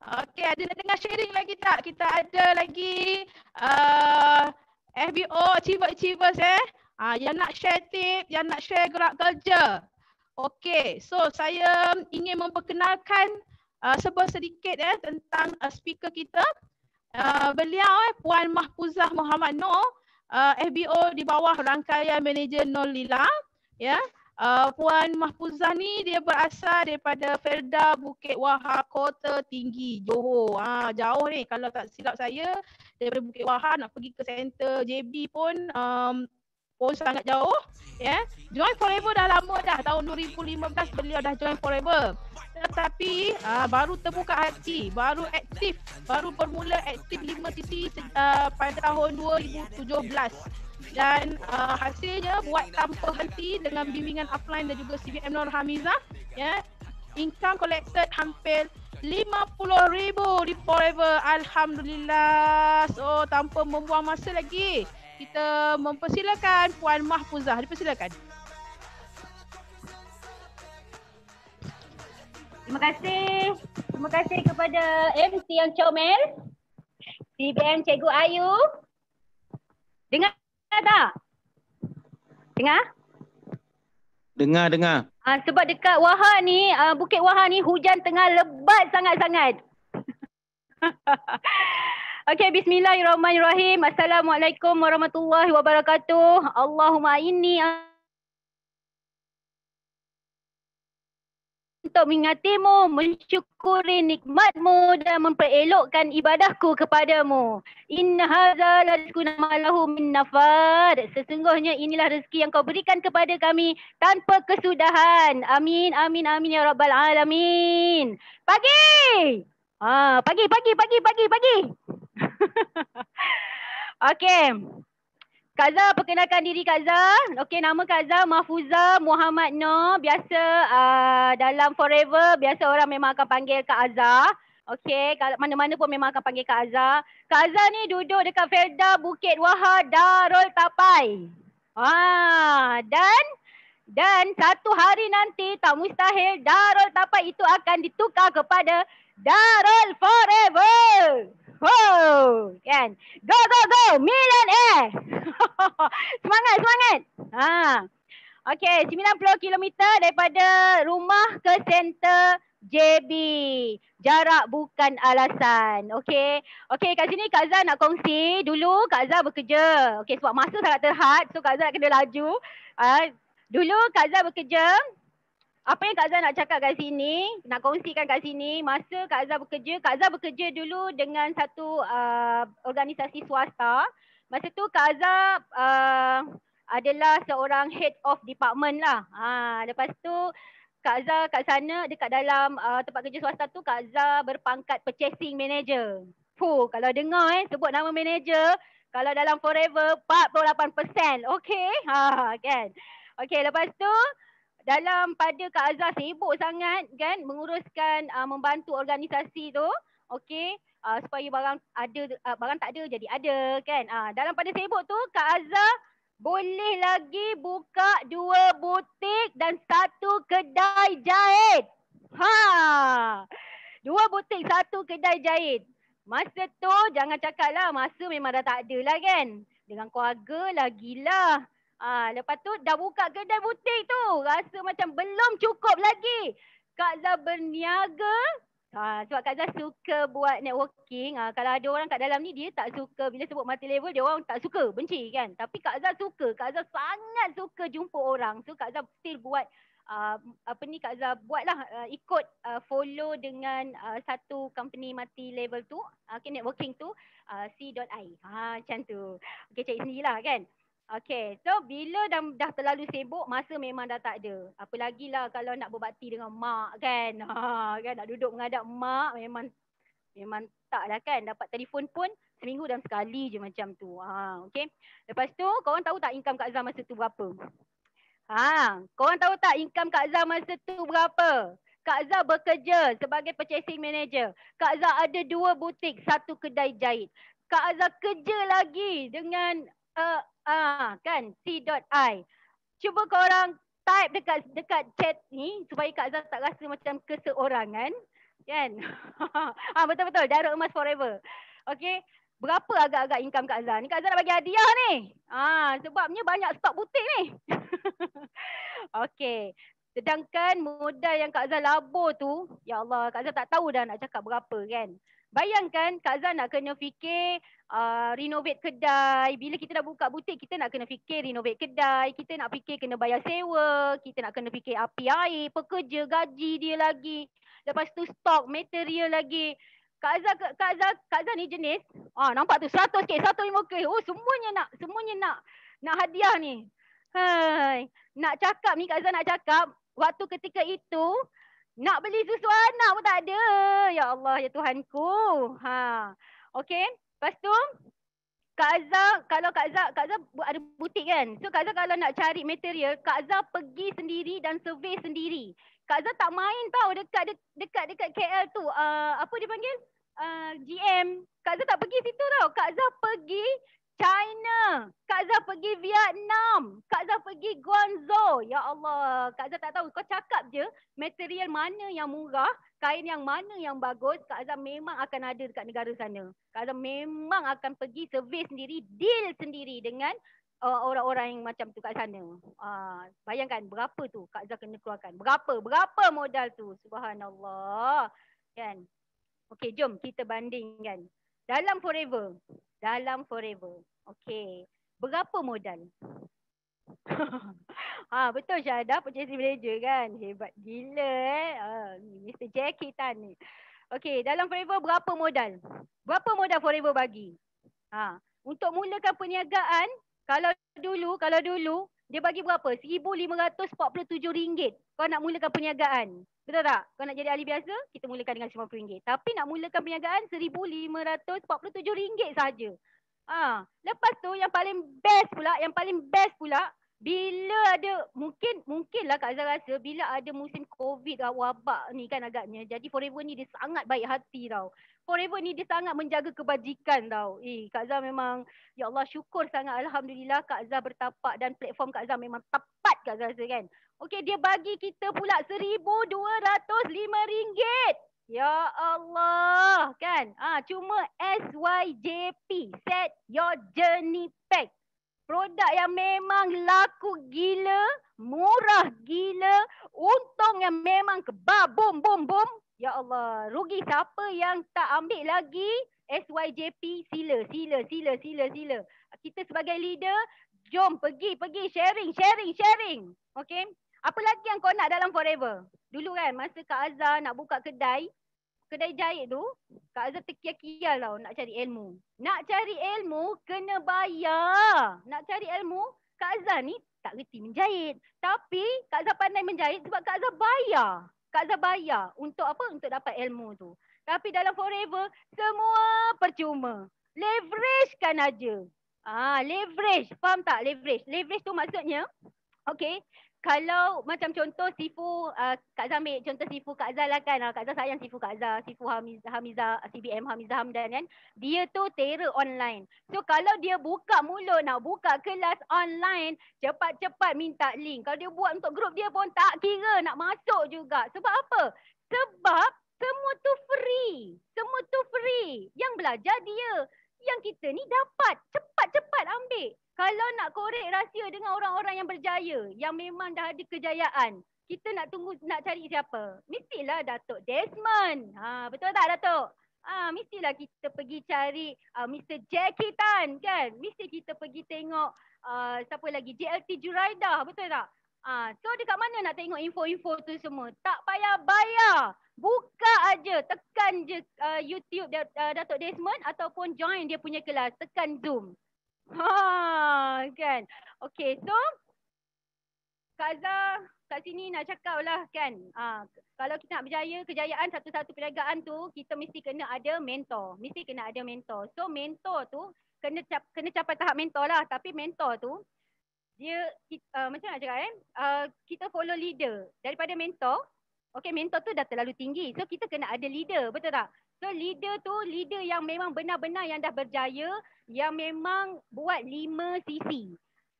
Okay, ada nak dengar sharing lagi tak? Kita ada lagi FBO achievers yang nak share tip, yang nak share gerak kerja. Okay, so saya ingin memperkenalkan sedikit tentang speaker kita. Beliau Puan Mahfuzah Muhammad Noor, FBO di bawah rangkaian manager Nur Lila. Puan Mahfuzah ni dia berasal daripada Felda Bukit Wahar, Kota Tinggi, Johor. Jauh ni kalau tak silap saya daripada Bukit Wahar nak pergi ke center JB pun sangat jauh. Join Forever dah lama dah, tahun 2015 beliau dah join Forever. Tetapi baru terbuka hati, baru aktif, baru bermula aktif 5cc pada tahun 2017. Dan hasilnya buat tanpa henti dengan bimbingan upline dan juga CBM Nur Hamizah. Income collected hampir 50,000 di Forever. Alhamdulillah. So tanpa membuang masa lagi, kita mempersilakan Puan Mahfuzah. Dipersilakan. Terima kasih kepada MC yang comel, CBM Cikgu Ayu. Dengar tak? Dengar? Sebab dekat Wahar ni, Bukit Wahar ni hujan tengah lebat sangat-sangat. Okey, bismillahirrahmanirrahim. Assalamualaikum warahmatullahi wabarakatuh. Allahumma inni untuk mengingatimu, mensyukuri nikmatmu dan memperelokkan ibadahku kepadamu. Inna hadza la rizquna ma lahu min nafad. Sesungguhnya inilah rezeki yang kau berikan kepada kami tanpa kesudahan. Amin, amin, amin ya rabbal alamin. Pagi! Pagi. Okey. Kaza, perkenalkan diri Kaza. Okey, nama Kaza Mahfuza Muhammad Noor. Biasa dalam Forever, biasa orang memang akan panggil Kak Azhar. Okey, mana-mana pun memang akan panggil Kak Azhar. Kak Azhar ni duduk dekat Felda Bukit Wahar Darul Tapai. Dan satu hari nanti tak mustahil Darul Tapai itu akan ditukar kepada Darul Forever. Wow, kan? Go, millionaire. Semangat. Okey, 90 km daripada rumah ke center JB. Jarak bukan alasan. Okey, kat sini Kak Zah nak kongsi. Dulu Kak Zah bekerja. Okey, sebab masa sangat terhad, so Kak Zah nak kena laju. Dulu Kak Zah bekerja. Apa yang Kak Zah nak cakap kat sini, nak kongsikan kat sini, masa Kak Zah bekerja dulu dengan satu organisasi swasta. Masa tu Kak Zah adalah seorang head of department lah. Lepas tu Kak Zah kat sana dekat dalam tempat kerja swasta tu, Kak Zah berpangkat purchasing manager. Kalau dengar sebut nama manager, kalau dalam Forever 48%. Okey, kan. Okey, lepas tu dalam pada Kak Azhar sibuk sangat kan menguruskan membantu organisasi tu, okey, supaya barang tak ada jadi ada kan. Dalam pada sibuk tu Kak Azhar boleh lagi buka 2 butik dan 1 kedai jahit. 2 butik 1 kedai jahit. Masa tu jangan cakap lah, masa memang dah tak ada lah kan. Dengan keluarga lagilah. Lepas tu dah buka kedai butik tu, rasa macam belum cukup lagi. Kak Zah berniaga. Sebab Kak Zah suka buat networking. Kalau ada orang kat dalam ni dia tak suka, bila sebut multi level dia orang tak suka, benci kan. Tapi Kak Zah suka, Kak Zah sangat suka jumpa orang. So Kak Zah still buat Kak Zah buatlah ikut follow dengan satu company multi level tu, networking tu, C.I. Macam tu. Okay, cari sendirilah kan. Okay, so bila dah terlalu sibuk, masa memang dah tak ada. Apalagilah kalau nak berbakti dengan mak kan. Kan nak duduk menghadap mak, memang tak lah kan. Dapat telefon pun seminggu dalam sekali je macam tu. Okay. Lepas tu, korang tahu tak income Kak Zah masa tu berapa? Korang tahu tak income Kak Zah masa tu berapa? Kak Zah bekerja sebagai purchasing manager. Kak Zah ada 2 butik, 1 kedai jahit. Kak Zah kerja lagi dengan kan C.I. Cuba korang type dekat chat ni supaya Kak Zah tak rasa macam keseorangan kan. Betul-betul Darul Emas Forever. Okey, berapa agak-agak income Kak Zah ni? Kak Zah nak bagi hadiah ni. Sebabnya banyak stok butik ni. Okey, sedangkan modal yang Kak Zah labur tu, ya Allah, Kak Zah tak tahu dah nak cakap berapa kan. Bayangkan Kak Zah nak kena fikir renovate kedai. Bila kita dah buka butik, kita nak kena fikir renovate kedai. Kita nak fikir kena bayar sewa. Kita nak kena fikir api air, pekerja, gaji dia lagi. Lepas tu stok material lagi. Kak Zah ni jenis, nampak tu 100k, 150k. Oh, semuanya nak hadiah ni. Nak cakap ni, Kak Zah nak cakap, waktu ketika itu, nak beli susu anak pun tak ada. Ya Allah, ya Tuhanku. Okey. Lepas tu, kalau Kak Zah ada butik kan. So Kak Zah kalau nak cari material, Kak Zah pergi sendiri dan survey sendiri. Kak Zah tak main tau dekat KL tu. Apa dia panggil? GM. Kak Zah tak pergi situ tau. Kak Zah pergi China. Kak Zah pergi Vietnam. Kak Zah pergi Guangzhou. Ya Allah, Kak Zah tak tahu. Kau cakap je material mana yang murah, kain yang mana yang bagus, Kak Zah memang akan ada dekat negara sana. Kak Zah memang akan pergi survey sendiri, deal sendiri dengan orang-orang yang macam tu kat sana. Bayangkan berapa tu Kak Zah kena keluarkan. Berapa modal tu. Subhanallah. Kan? Okey, jom kita bandingkan. Dalam Forever. Okey. Berapa modal? Betul Syahadah, purchasing manager kan. Hebat gila Mr. Jackie Tan ni. Okey, dalam Forever berapa modal? Berapa modal Forever bagi? Untuk mulakan perniagaan, kalau dulu dia bagi berapa? RM1,547. Kau nak mulakan perniagaan. Betul tak? Kau nak jadi ahli biasa, kita mulakan dengan RM50. Tapi nak mulakan perniagaan RM1,547 sahaja. Lepas tu yang paling best pula, bila ada mungkinlah Kak Azhar rasa bila ada musim COVID wabak ni kan agaknya. Jadi Forever ni dia sangat baik hati tau. Forever ni dia sangat menjaga kebajikan tau. Kak Azhar memang ya Allah syukur sangat, alhamdulillah Kak Azhar bertapak dan platform Kak Azhar memang tepat Kak Azhar rasa kan. Okey, dia bagi kita pula RM1,205. Ya Allah kan. Cuma SYJP, Set Your Journey Pack. Produk yang memang laku gila, murah gila, untung yang memang kebabum bum bum. Ya Allah, rugi siapa yang tak ambil lagi SYJP, sila. Kita sebagai leader, jom pergi sharing. Okey. Apa lagi yang kau nak dalam Forever? Dulu kan masa Kak Azhar nak buka kedai jahit tu, Kak Azhar terkial-kial tau nak cari ilmu. Nak cari ilmu kena bayar. Nak cari ilmu, Kak Azhar ni tak reti menjahit. Tapi Kak Azhar pandai menjahit sebab Kak Azhar bayar. Kak Azhar bayar untuk apa? Untuk dapat ilmu tu. Tapi dalam Forever, semua percuma. Leverage kan aja. Leverage. Faham tak leverage? Leverage tu maksudnya, okay, kalau macam contoh Sifu, Kak Azhar ambil contoh Sifu Kak Azhar lah kan. Kak Azhar sayang Sifu Kak Azhar, Sifu Hamizah, CBM Hamizah Hamdan kan. Dia tu terror online. So kalau dia buka mulut nak buka kelas online, cepat-cepat minta link. Kalau dia buat untuk grup dia pun tak kira nak masuk juga. Sebab apa? Sebab semua tu free. Yang belajar dia. Yang kita ni dapat. Cepat-cepat ambil. Kalau nak korek rahsia dengan orang-orang yang berjaya, yang memang dah ada kejayaan, kita nak tunggu, nak cari siapa? Mestilah Datuk Desmond. Betul tak Datuk? Mestilah kita pergi cari Mr. Jackie Tan kan? Mesti kita pergi tengok siapa lagi? JLT Juraidah, betul tak? So dekat mana nak tengok info-info tu semua? Tak payah bayar. Buka aja, tekan je YouTube Datuk Desmond ataupun join dia punya kelas, tekan Zoom. Kan. Okay, so Kak Azhar kat sini nak cakap lah kan. Kalau kita nak berjaya, kejayaan satu-satu perniagaan tu, kita mesti kena ada mentor. So mentor tu kena capai tahap mentor lah. Tapi mentor tu dia macam nak cakap kita follow leader daripada mentor. Okay, mentor tu dah terlalu tinggi. So kita kena ada leader, betul tak? So leader tu leader yang memang benar-benar yang dah berjaya, yang memang buat 5 cc.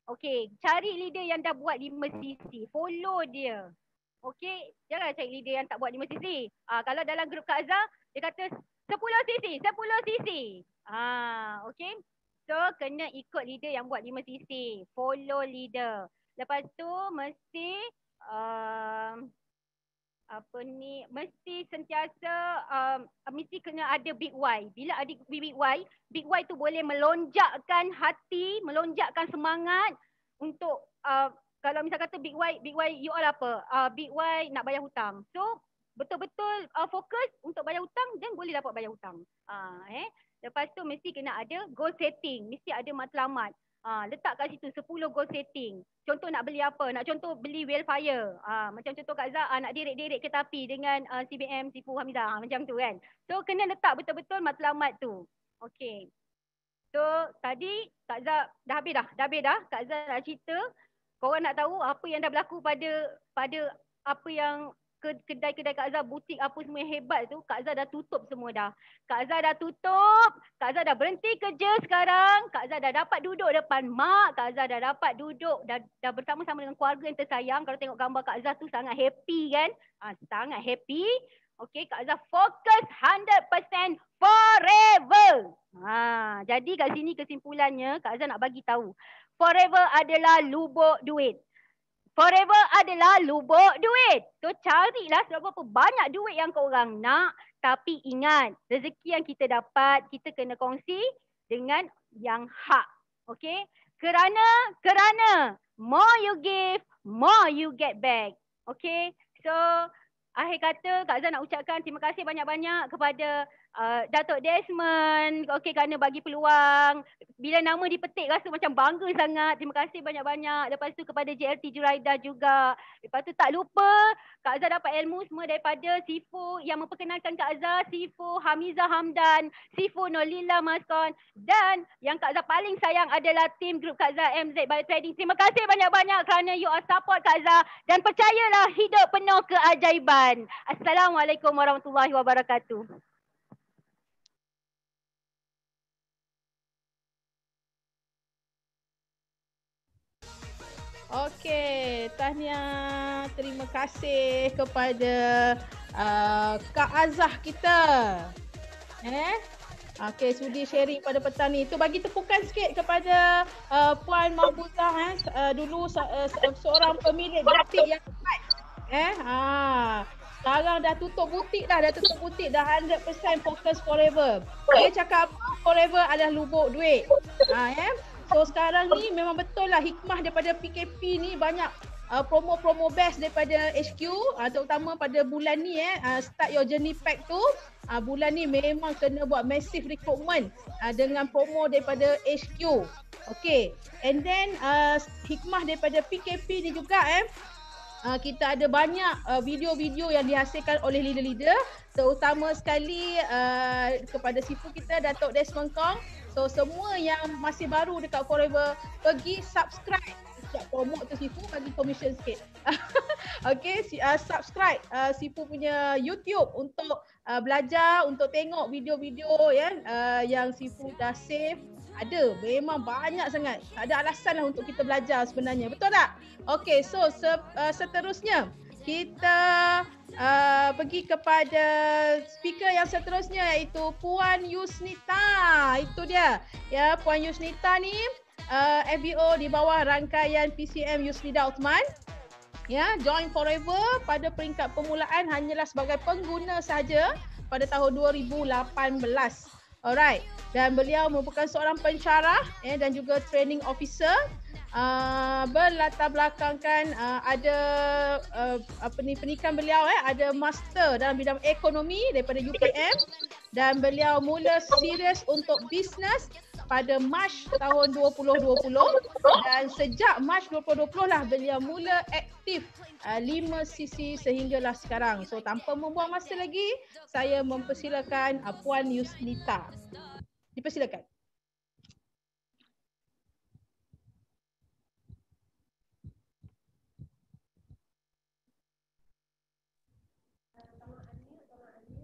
Okay, cari leader yang dah buat 5 cc. Follow dia. Okay, jangan cari leader yang tak buat 5 cc. Kalau dalam grup Kak Azhar, dia kata 10 cc. Okay. So kena ikut leader yang buat 5 cc. Follow leader. Lepas tu mesti mesti sentiasa mesti kena ada big why. Bila ada big why tu boleh melonjakkan hati, melonjakkan semangat untuk kalau misal kata big why you all apa? Big why nak bayar hutang. So betul-betul fokus untuk bayar hutang dan boleh dapat bayar hutang. Lepas tu mesti kena ada goal setting, mesti ada matlamat. Letak kat situ 10 goal setting. Contoh nak beli apa? Nak contoh beli wildfire. Macam contoh Kak Azhar nak derek-derek kereta api dengan CBM Sifu Hamizah. Macam tu kan. So kena letak betul-betul matlamat tu. Okay. So tadi Kak Azhar dah habis dah. Kak Azhar nak cerita. Korang nak tahu apa yang dah berlaku pada apa yang kedai-kedai Kak Azhar, butik apa semua yang hebat tu, Kak Azhar dah tutup semua dah. Kak Azhar dah tutup, Kak Azhar dah berhenti kerja sekarang, Kak Azhar dah dapat duduk depan mak, Kak Azhar dah dapat duduk, dah bersama-sama dengan keluarga yang tersayang. Kalau tengok gambar Kak Azhar tu sangat happy kan? Sangat happy. Okay, Kak Azhar fokus 100% forever. Jadi kat sini kesimpulannya, Kak Azhar nak bagi tahu. Forever adalah lubuk duit. Forever adalah lubuk duit. So carilah berapa banyak duit yang korang nak. Tapi ingat, rezeki yang kita dapat, kita kena kongsi dengan yang hak. Okay? Kerana more you give, more you get back. Okay, so akhir kata Kak Azhar nak ucapkan terima kasih banyak-banyak kepada Datuk Desmond, okey, kerana bagi peluang. Bila nama dipetik rasa macam bangga sangat. Terima kasih banyak-banyak. Lepas tu kepada JLT Juraida juga. Lepas tu tak lupa Kak Azhar dapat ilmu semua daripada Sifu yang memperkenalkan Kak Azhar, Sifu Hamizah Hamdan, Sifu Nolila Maskon, dan yang Kak Azhar paling sayang adalah tim grup Kak Azhar MZ Bio Trading. Terima kasih banyak-banyak kerana you all support Kak Azhar, dan percayalah hidup penuh keajaiban. Assalamualaikum warahmatullahi wabarakatuh. Okey, tahniah, terima kasih kepada Kak Azhar kita. Okey, sudi sharing pada petang ni. Tu bagi tepukan sikit kepada Puan Mahfuzah dulu seorang pemilik butik yang hebat. Sekarang dah tutup butik dah 100% fokus forever. Dia cakap forever adalah lubuk duit. So sekarang ni memang betul lah hikmah daripada PKP ni, banyak promo-promo best daripada HQ, terutama pada bulan ni start your journey pack tu. Bulan ni memang kena buat massive recruitment dengan promo daripada HQ. Okay, and then hikmah daripada PKP ni juga kita ada banyak video-video yang dihasilkan oleh leader-leader, terutama sekali kepada Sifu kita Datuk Desmond Kong. So semua yang masih baru dekat Forever, pergi subscribe. Sekejap promote tu Sifu, bagi commission sikit. Okay, subscribe Sifu punya YouTube untuk belajar, untuk tengok video-video yang Sifu dah save. Ada, memang banyak sangat. Tak ada alasan lah untuk kita belajar sebenarnya. Betul tak? Okay, so seterusnya kita pergi kepada speaker yang seterusnya, iaitu Puan Yusnita. Itu dia. Ya, Puan Yusnita ni FBO di bawah rangkaian PCM Yusnida Uthman. Ya, join Forever pada peringkat permulaan hanyalah sebagai pengguna sahaja pada tahun 2018. Alright, dan beliau merupakan seorang pensyarah dan juga training officer. Berlatar belakangkan ada pendidikan beliau ada master dalam bidang ekonomi daripada UPM, dan beliau mula serius untuk bisnes pada Mac tahun 2020, dan sejak Mac 2020 lah beliau mula aktif 5cc sehinggalah sekarang. So tanpa membuang masa lagi, saya mempersilakan Puan Yusnita. Dipersilakan.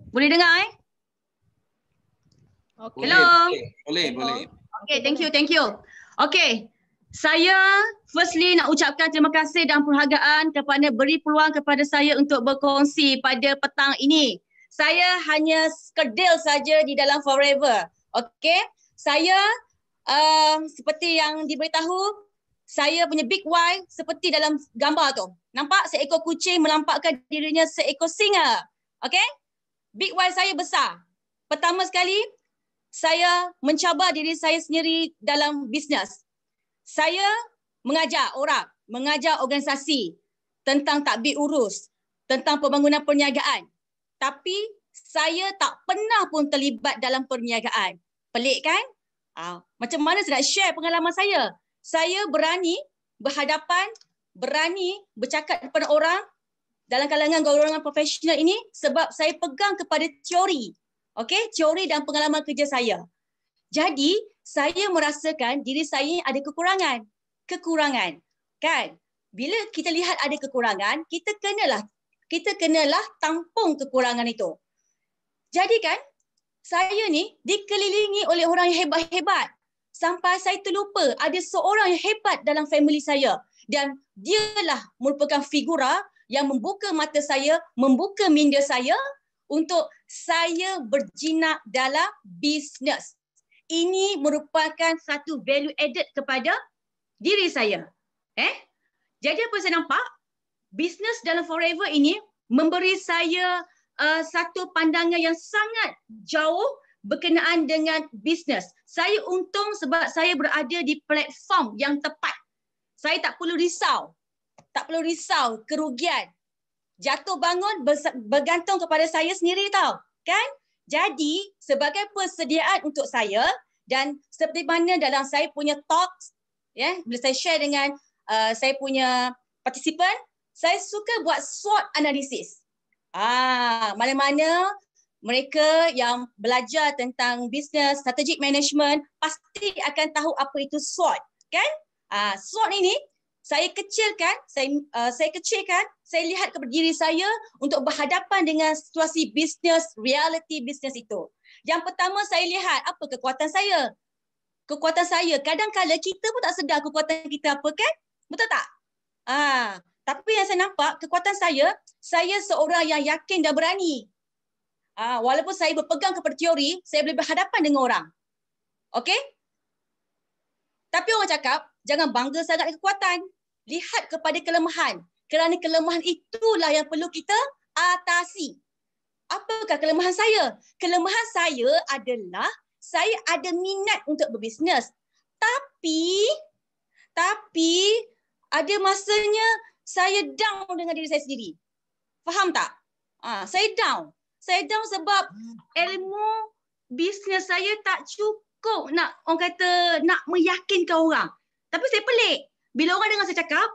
Boleh dengar Okay. Hello. Boleh. Okay, thank you. Okay, saya firstly nak ucapkan terima kasih dan penghargaan kepada beri peluang kepada saya untuk berkongsi pada petang ini. Saya hanya sekedil saja di dalam Forever. Okay, saya seperti yang diberitahu, saya punya big why seperti dalam gambar tu. Nampak seekor kucing menampakkan dirinya seekor singa. Okay, big why saya besar. Pertama sekali, saya mencabar diri saya sendiri dalam bisnes. Saya mengajar orang, mengajar organisasi tentang tadbir urus, tentang pembangunan perniagaan. Tapi saya tak pernah pun terlibat dalam perniagaan. Pelik kan? Macam mana saya nak share pengalaman saya? Saya berani berhadapan, berani bercakap kepada orang dalam kalangan golongan profesional ini sebab saya pegang kepada teori. Okey, teori dan pengalaman kerja saya. Jadi, saya merasakan diri saya ada kekurangan. Kekurangan. Kan? Bila kita lihat ada kekurangan, kita kenalah tampung kekurangan itu. Jadi kan, saya ni dikelilingi oleh orang yang hebat-hebat. Sampai saya terlupa ada seorang yang hebat dalam family saya. Dan dialah merupakan figura yang membuka mata saya, membuka minda saya untuk saya berjinak dalam bisnes. Ini merupakan satu value added kepada diri saya. Jadi apa saya nampak? Bisnes dalam Forever ini memberi saya satu pandangan yang sangat jauh berkenaan dengan bisnes. Saya untung sebab saya berada di platform yang tepat. Saya tak perlu risau. Tak perlu risau kerugian. Jatuh bangun bergantung kepada saya sendiri tau. Kan? Jadi sebagai persediaan untuk saya dan seperti mana dalam saya punya talks, bila saya share dengan saya punya partisipan, saya suka buat SWOT analisis. Mana-mana mereka yang belajar tentang business, strategic management pasti akan tahu apa itu SWOT, kan? SWOT ini saya kecilkan, saya lihat kepada diri saya untuk berhadapan dengan situasi bisnes, reality bisnes itu. Yang pertama saya lihat apa kekuatan saya. Kekuatan saya, kadang-kadang kita pun tak sedar kekuatan kita apa, kan? Betul tak? Tapi yang saya nampak, kekuatan saya seorang yang yakin dan berani. Walaupun saya berpegang kepada teori, saya boleh berhadapan dengan orang. Okey? Tapi orang cakap, jangan bangga sangat kekuatan. Lihat kepada kelemahan. Kerana kelemahan itulah yang perlu kita atasi. Apakah kelemahan saya? Kelemahan saya adalah saya ada minat untuk berbisnes. Tapi ada masanya saya down dengan diri saya sendiri. Faham tak? Saya down. Saya down sebab ilmu bisnes saya tak cukup nak meyakinkan orang. Tapi saya pelik. Bila orang dengar saya cakap,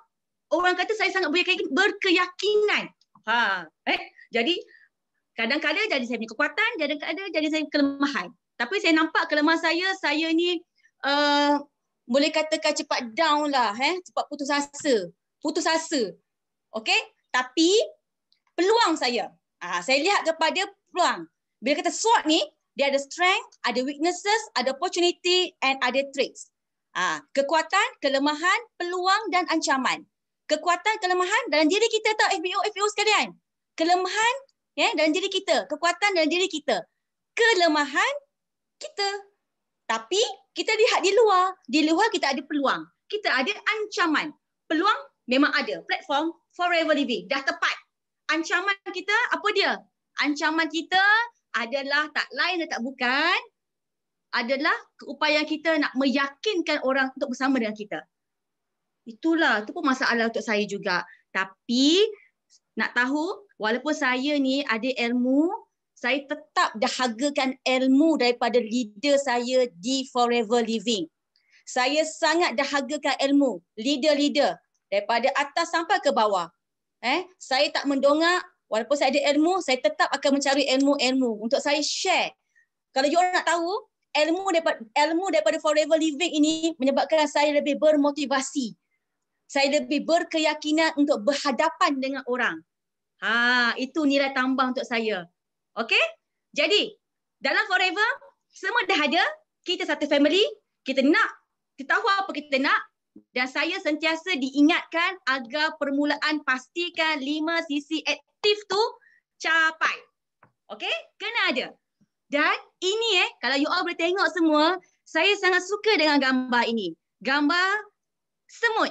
orang kata saya sangat berkeyakinan. Jadi kadang-kadang jadi saya punya kekuatan, kadang-kadang jadi saya kelemahan. Tapi saya nampak kelemahan saya ni boleh katakan cepat down lah, cepat putus asa. Okey? Tapi peluang saya lihat kepada peluang. Bila kata SWOT ni, dia ada strength, ada weaknesses, ada opportunity and ada traits. Kekuatan, kelemahan, peluang dan ancaman. Kekuatan, kelemahan dalam diri kita tak FBO sekalian. Kelemahan dalam diri kita, kekuatan dalam diri kita. Kelemahan kita. Tapi kita lihat di luar. Di luar kita ada peluang. Kita ada ancaman. Peluang memang ada. Platform Forever Living. Dah tepat. Ancaman kita apa dia? Ancaman kita adalah tak lain dan tak bukan. Adalah keupayaan kita nak meyakinkan orang untuk bersama dengan kita. Itu pun masalah untuk saya juga. Tapi nak tahu, walaupun saya ni ada ilmu, saya tetap dahagakan ilmu daripada leader saya di Forever Living. Saya sangat dahagakan ilmu leader-leader daripada atas sampai ke bawah. Saya tak mendongak, walaupun saya ada ilmu, saya tetap akan mencari ilmu-ilmu untuk saya share. Kalau you orang nak tahu, ilmu daripada Forever Living ini menyebabkan saya lebih bermotivasi. Saya lebih berkeyakinan untuk berhadapan dengan orang. Itu nilai tambah untuk saya. Okey? Jadi, dalam Forever, semua dah ada. Kita satu family. Kita tahu apa kita nak. Dan saya sentiasa diingatkan agar permulaan pastikan 5 sisi aktif tu capai. Okey? Kena ada. Dan ini kalau you all boleh tengok semua, saya sangat suka dengan gambar ini. Gambar semut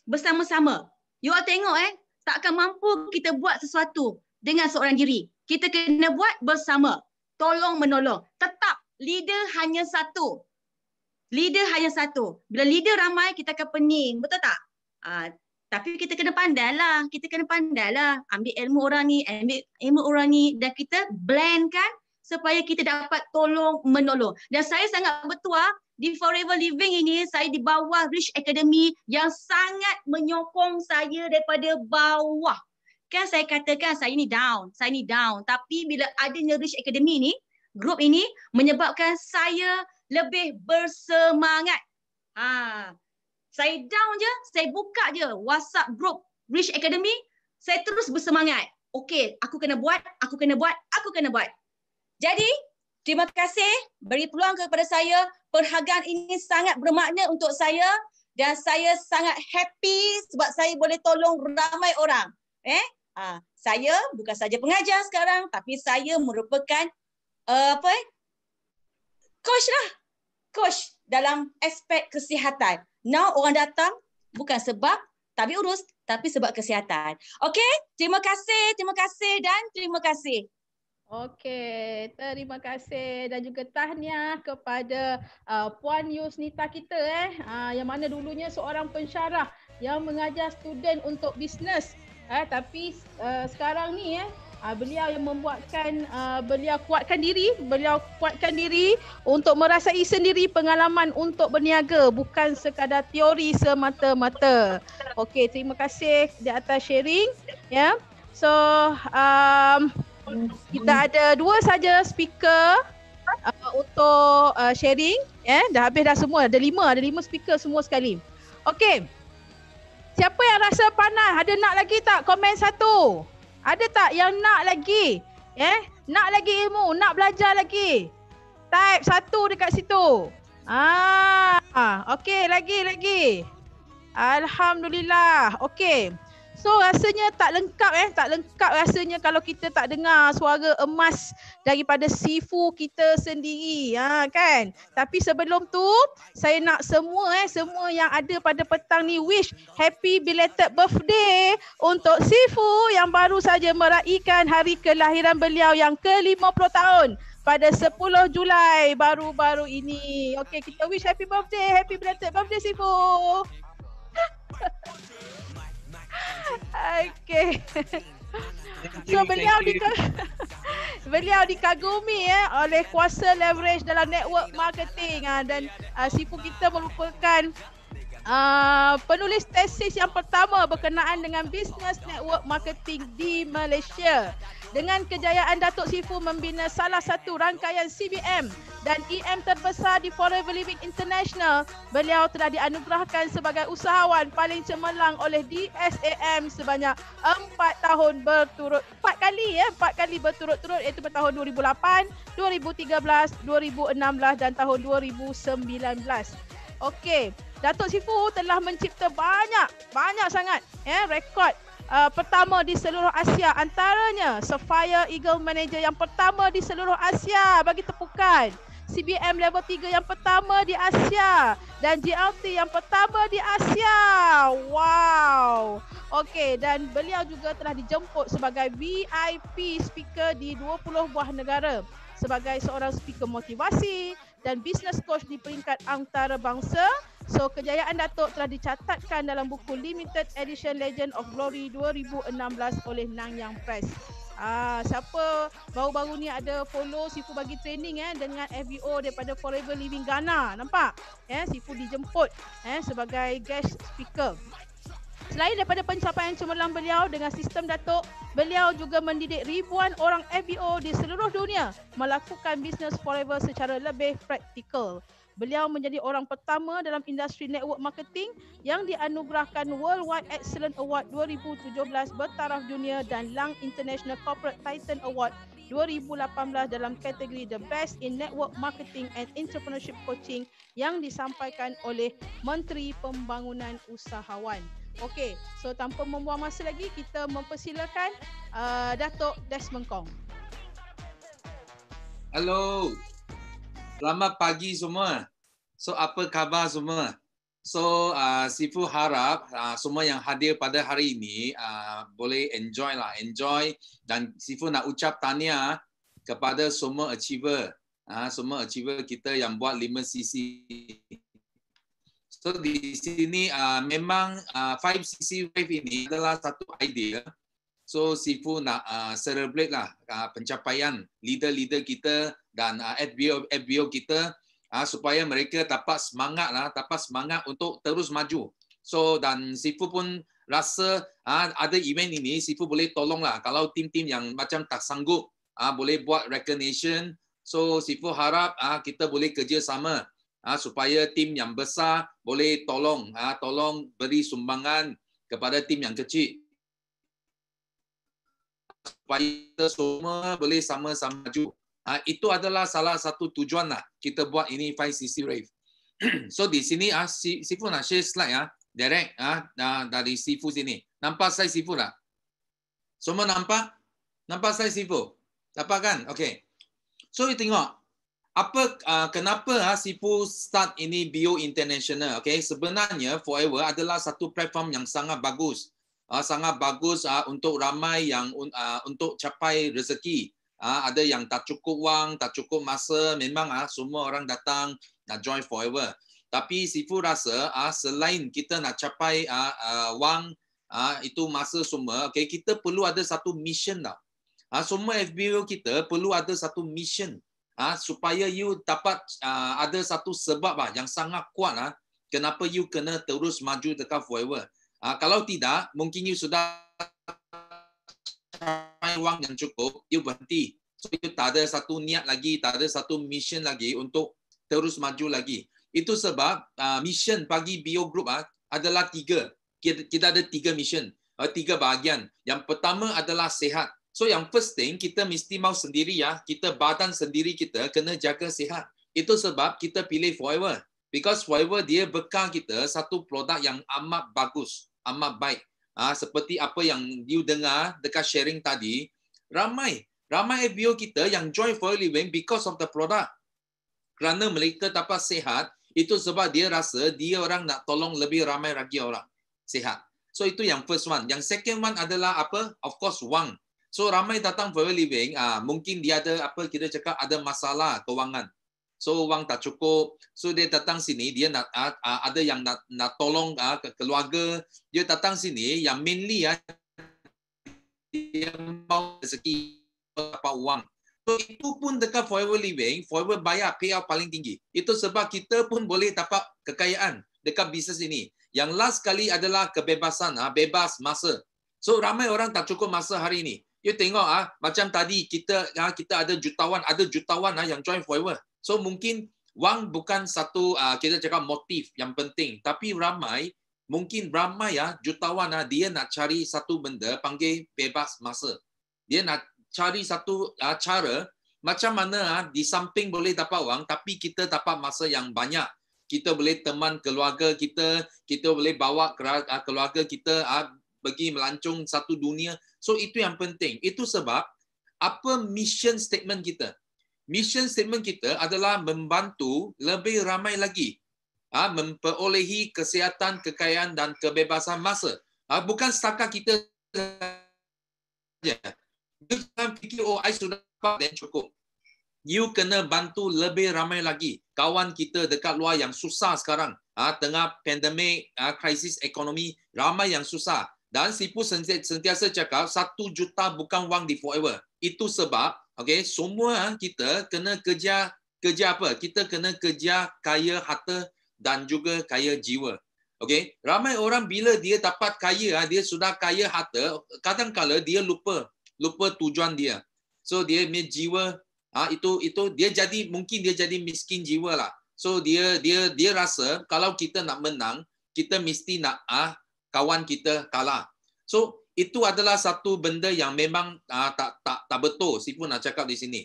bersama-sama. You all tengok takkan mampu kita buat sesuatu dengan seorang diri. Kita kena buat bersama. Tolong menolong. Tetap leader hanya satu. Leader hanya satu. Bila leader ramai kita akan pening. Betul tak? Tapi kita kena pandai lah. Ambil ilmu orang ni, ambil ilmu orang ni dan kita blendkan supaya kita dapat tolong menolong. Dan saya sangat bertuah di Forever Living ini, saya di bawah Rich Academy yang sangat menyokong saya daripada bawah. Kan saya katakan saya ni down. Tapi bila adanya Rich Academy ni, grup ini menyebabkan saya lebih bersemangat. Saya down je, saya buka je WhatsApp group Rich Academy, saya terus bersemangat. Okey, aku kena buat. Jadi, terima kasih beri peluang kepada saya. Perhargaan ini sangat bermakna untuk saya dan saya sangat happy sebab saya boleh tolong ramai orang. Saya bukan saja pengajar sekarang tapi saya merupakan coach dalam aspek kesihatan. Now orang datang bukan sebab tabik urus tapi sebab kesihatan. Okey, terima kasih dan terima kasih. Okey, terima kasih dan juga tahniah kepada Puan Yusnita kita yang mana dulunya seorang pensyarah yang mengajar student untuk bisnes. Tapi sekarang ni beliau yang membuatkan beliau kuatkan diri untuk merasai sendiri pengalaman untuk berniaga, bukan sekadar teori semata-mata. Okey, terima kasih di atas sharing ya. So kita ada 2 saja speaker untuk sharing dah habis dah semua, ada 5 speaker semua sekali. Okey. Siapa yang rasa panas? Ada nak lagi tak komen 1? Ada tak yang nak lagi? Nak lagi ilmu, nak belajar lagi? Type 1 dekat situ. Okey, lagi. Alhamdulillah. Okey. So rasanya tak lengkap rasanya kalau kita tak dengar suara emas daripada Sifu kita sendiri, kan. Tapi sebelum tu saya nak semua yang ada pada petang ni wish happy belated birthday untuk Sifu yang baru saja meraihkan hari kelahiran beliau yang ke-50 tahun pada 10 Julai baru-baru ini. Okey, kita wish happy belated birthday Sifu. Okay. So beliau dikagumi oleh kuasa leverage dalam network marketing dan Sifu kita merupakan penulis tesis yang pertama berkenaan dengan business network marketing di Malaysia. Dengan kejayaan Datuk Sifu membina salah satu rangkaian CBM dan EM terbesar di Forever Living International, beliau telah dianugerahkan sebagai usahawan paling cemerlang oleh DSAM sebanyak 4 kali berturut-turut, iaitu pada tahun 2008, 2013, 2016 dan tahun 2019. Okey, Datuk Sifu telah mencipta banyak sangat rekod pertama di seluruh Asia, antaranya Sapphire Eagle Manager yang pertama di seluruh Asia, bagi tepukan. CBM level 3 yang pertama di Asia dan GLT yang pertama di Asia. Wow. Okey, dan beliau juga telah dijemput sebagai VIP speaker di 20 buah negara sebagai seorang speaker motivasi dan business coach di peringkat antarabangsa. So, kejayaan Datuk telah dicatatkan dalam buku Limited Edition Legend of Glory 2016 oleh Nanyang Press. Siapa baru-baru ni ada follow Sifu bagi training dengan FBO daripada Forever Living Ghana, nampak? Sifu dijemput sebagai guest speaker. Selain daripada pencapaian cemerlang beliau dengan sistem Datuk, beliau juga mendidik ribuan orang FBO di seluruh dunia melakukan bisnes forever secara lebih praktikal. Beliau menjadi orang pertama dalam industri network marketing yang dianugerahkan Worldwide Excellence Award 2017 bertaraf dunia dan Lang International Corporate Titan Award 2018 dalam kategori The Best in Network Marketing and Entrepreneurship Coaching yang disampaikan oleh Menteri Pembangunan Usahawan. Okey, so tanpa membuang masa lagi, kita mempersilakan Datuk Desmond Kong. Hello. Selamat pagi semua. So, apa khabar semua? So, Sifu harap semua yang hadir pada hari ini boleh enjoy. Dan Sifu nak ucap tahniah kepada semua achiever. Semua achiever kita yang buat 5cc. So, di sini memang 5cc wave ini adalah satu idea. So, Sifu nak celebrate lah pencapaian leader-leader kita dan FBO kita supaya mereka dapat semangat untuk terus maju. So, dan Sifu pun rasa ada event ini, Sifu boleh tolong lah. Kalau tim-tim yang macam tak sanggup boleh buat recognition. So, Sifu harap kita boleh kerjasama supaya tim yang besar boleh tolong beri sumbangan kepada tim yang kecil. Supaya kita semua boleh sama-sama maju. Itu adalah salah satu tujuan lah kita buat ini 5cc Rave. So di sini Sifu nak share slide direct dari Sifu sini. Nampak slide Sifu tak? Semua nampak? Nampak slide Sifu? Dapat kan? Okay. So you tengok kenapa Sifu start ini Bio International. Okay, sebenarnya Forever adalah satu platform yang sangat bagus. Untuk ramai yang untuk capai rezeki. Ada yang tak cukup wang, tak cukup masa, memang semua orang datang nak join Forever. Tapi Sifu rasa selain kita nak capai wang itu masa semua, okay, kita perlu ada satu mission tau. Semua FBO kita perlu ada satu mission supaya you dapat ada satu sebab yang sangat kuat kenapa you kena terus maju dekat forever. Kalau tidak, mungkin you sudah capai wang yang cukup, you berhenti. So you tak ada satu niat lagi, tak ada satu mission lagi untuk terus maju lagi. Itu sebab mission bagi BO Group adalah 3. Kita ada 3 mission, 3 bahagian. Yang pertama adalah sihat. So yang first thing, kita mesti mau sendiri kita badan sendiri kita kena jaga sihat. Itu sebab kita pilih Forever. Because Forever dia bekal kita satu produk yang amat bagus, amat baik. Seperti apa yang you dengar dekat sharing tadi, ramai FBO kita yang join Forever Living because of the product. Kerana mereka dapat sihat, itu sebab dia rasa dia orang nak tolong lebih ramai lagi orang sihat. So itu yang first one. Yang second one adalah apa? Of course wang. So ramai datang Forever Living, mungkin dia ada apa kita cakap ada masalah kewangan. So wang tak cukup. So dia datang sini, dia nak ada yang nak tolong keluarga. Dia datang sini yang mainly dia mau rezeki dapat wang. So itu pun dekat Forever Living, Forever bayar payout paling tinggi. Itu sebab kita pun boleh dapat kekayaan dekat bisnes ini. Yang last kali adalah kebebasan, bebas masa. So ramai orang tak cukup masa hari ini. You tengok macam tadi kita ada jutawan yang join Forever. So mungkin wang bukan satu kita cakap motif yang penting, tapi mungkin ramai jutawan dia nak cari satu benda panggil bebas masa. Dia nak cari satu cara macam mana di samping boleh dapat wang tapi kita dapat masa yang banyak. Kita boleh teman keluarga kita boleh bawa keluarga kita pergi melancong satu dunia. So itu yang penting. Itu sebab apa mission statement kita? Mission statement kita adalah membantu lebih ramai lagi memperolehi kesihatan, kekayaan dan kebebasan masa. Bukan setakat kita saja. Jangan fikir, I sudah dapat dan cukup. You kena bantu lebih ramai lagi. Kawan kita dekat luar yang susah sekarang. Tengah pandemik, krisis ekonomi, ramai yang susah. Dan Sifu sentiasa cakap, 1 juta bukan wang di Forever. Itu sebab, semua kita kena kerja apa? Kita kena kerja kaya harta dan juga kaya jiwa. Ramai orang bila dia dapat kaya, dia sudah kaya harta, kadang-kala dia lupa tujuan dia. So dia punya jiwa itu dia mungkin dia jadi miskin jiwa lah. So dia rasa kalau kita nak menang, kita mesti nak kawan kita kalah. So itu adalah satu benda yang memang tak betul. Sifu nak cakap di sini.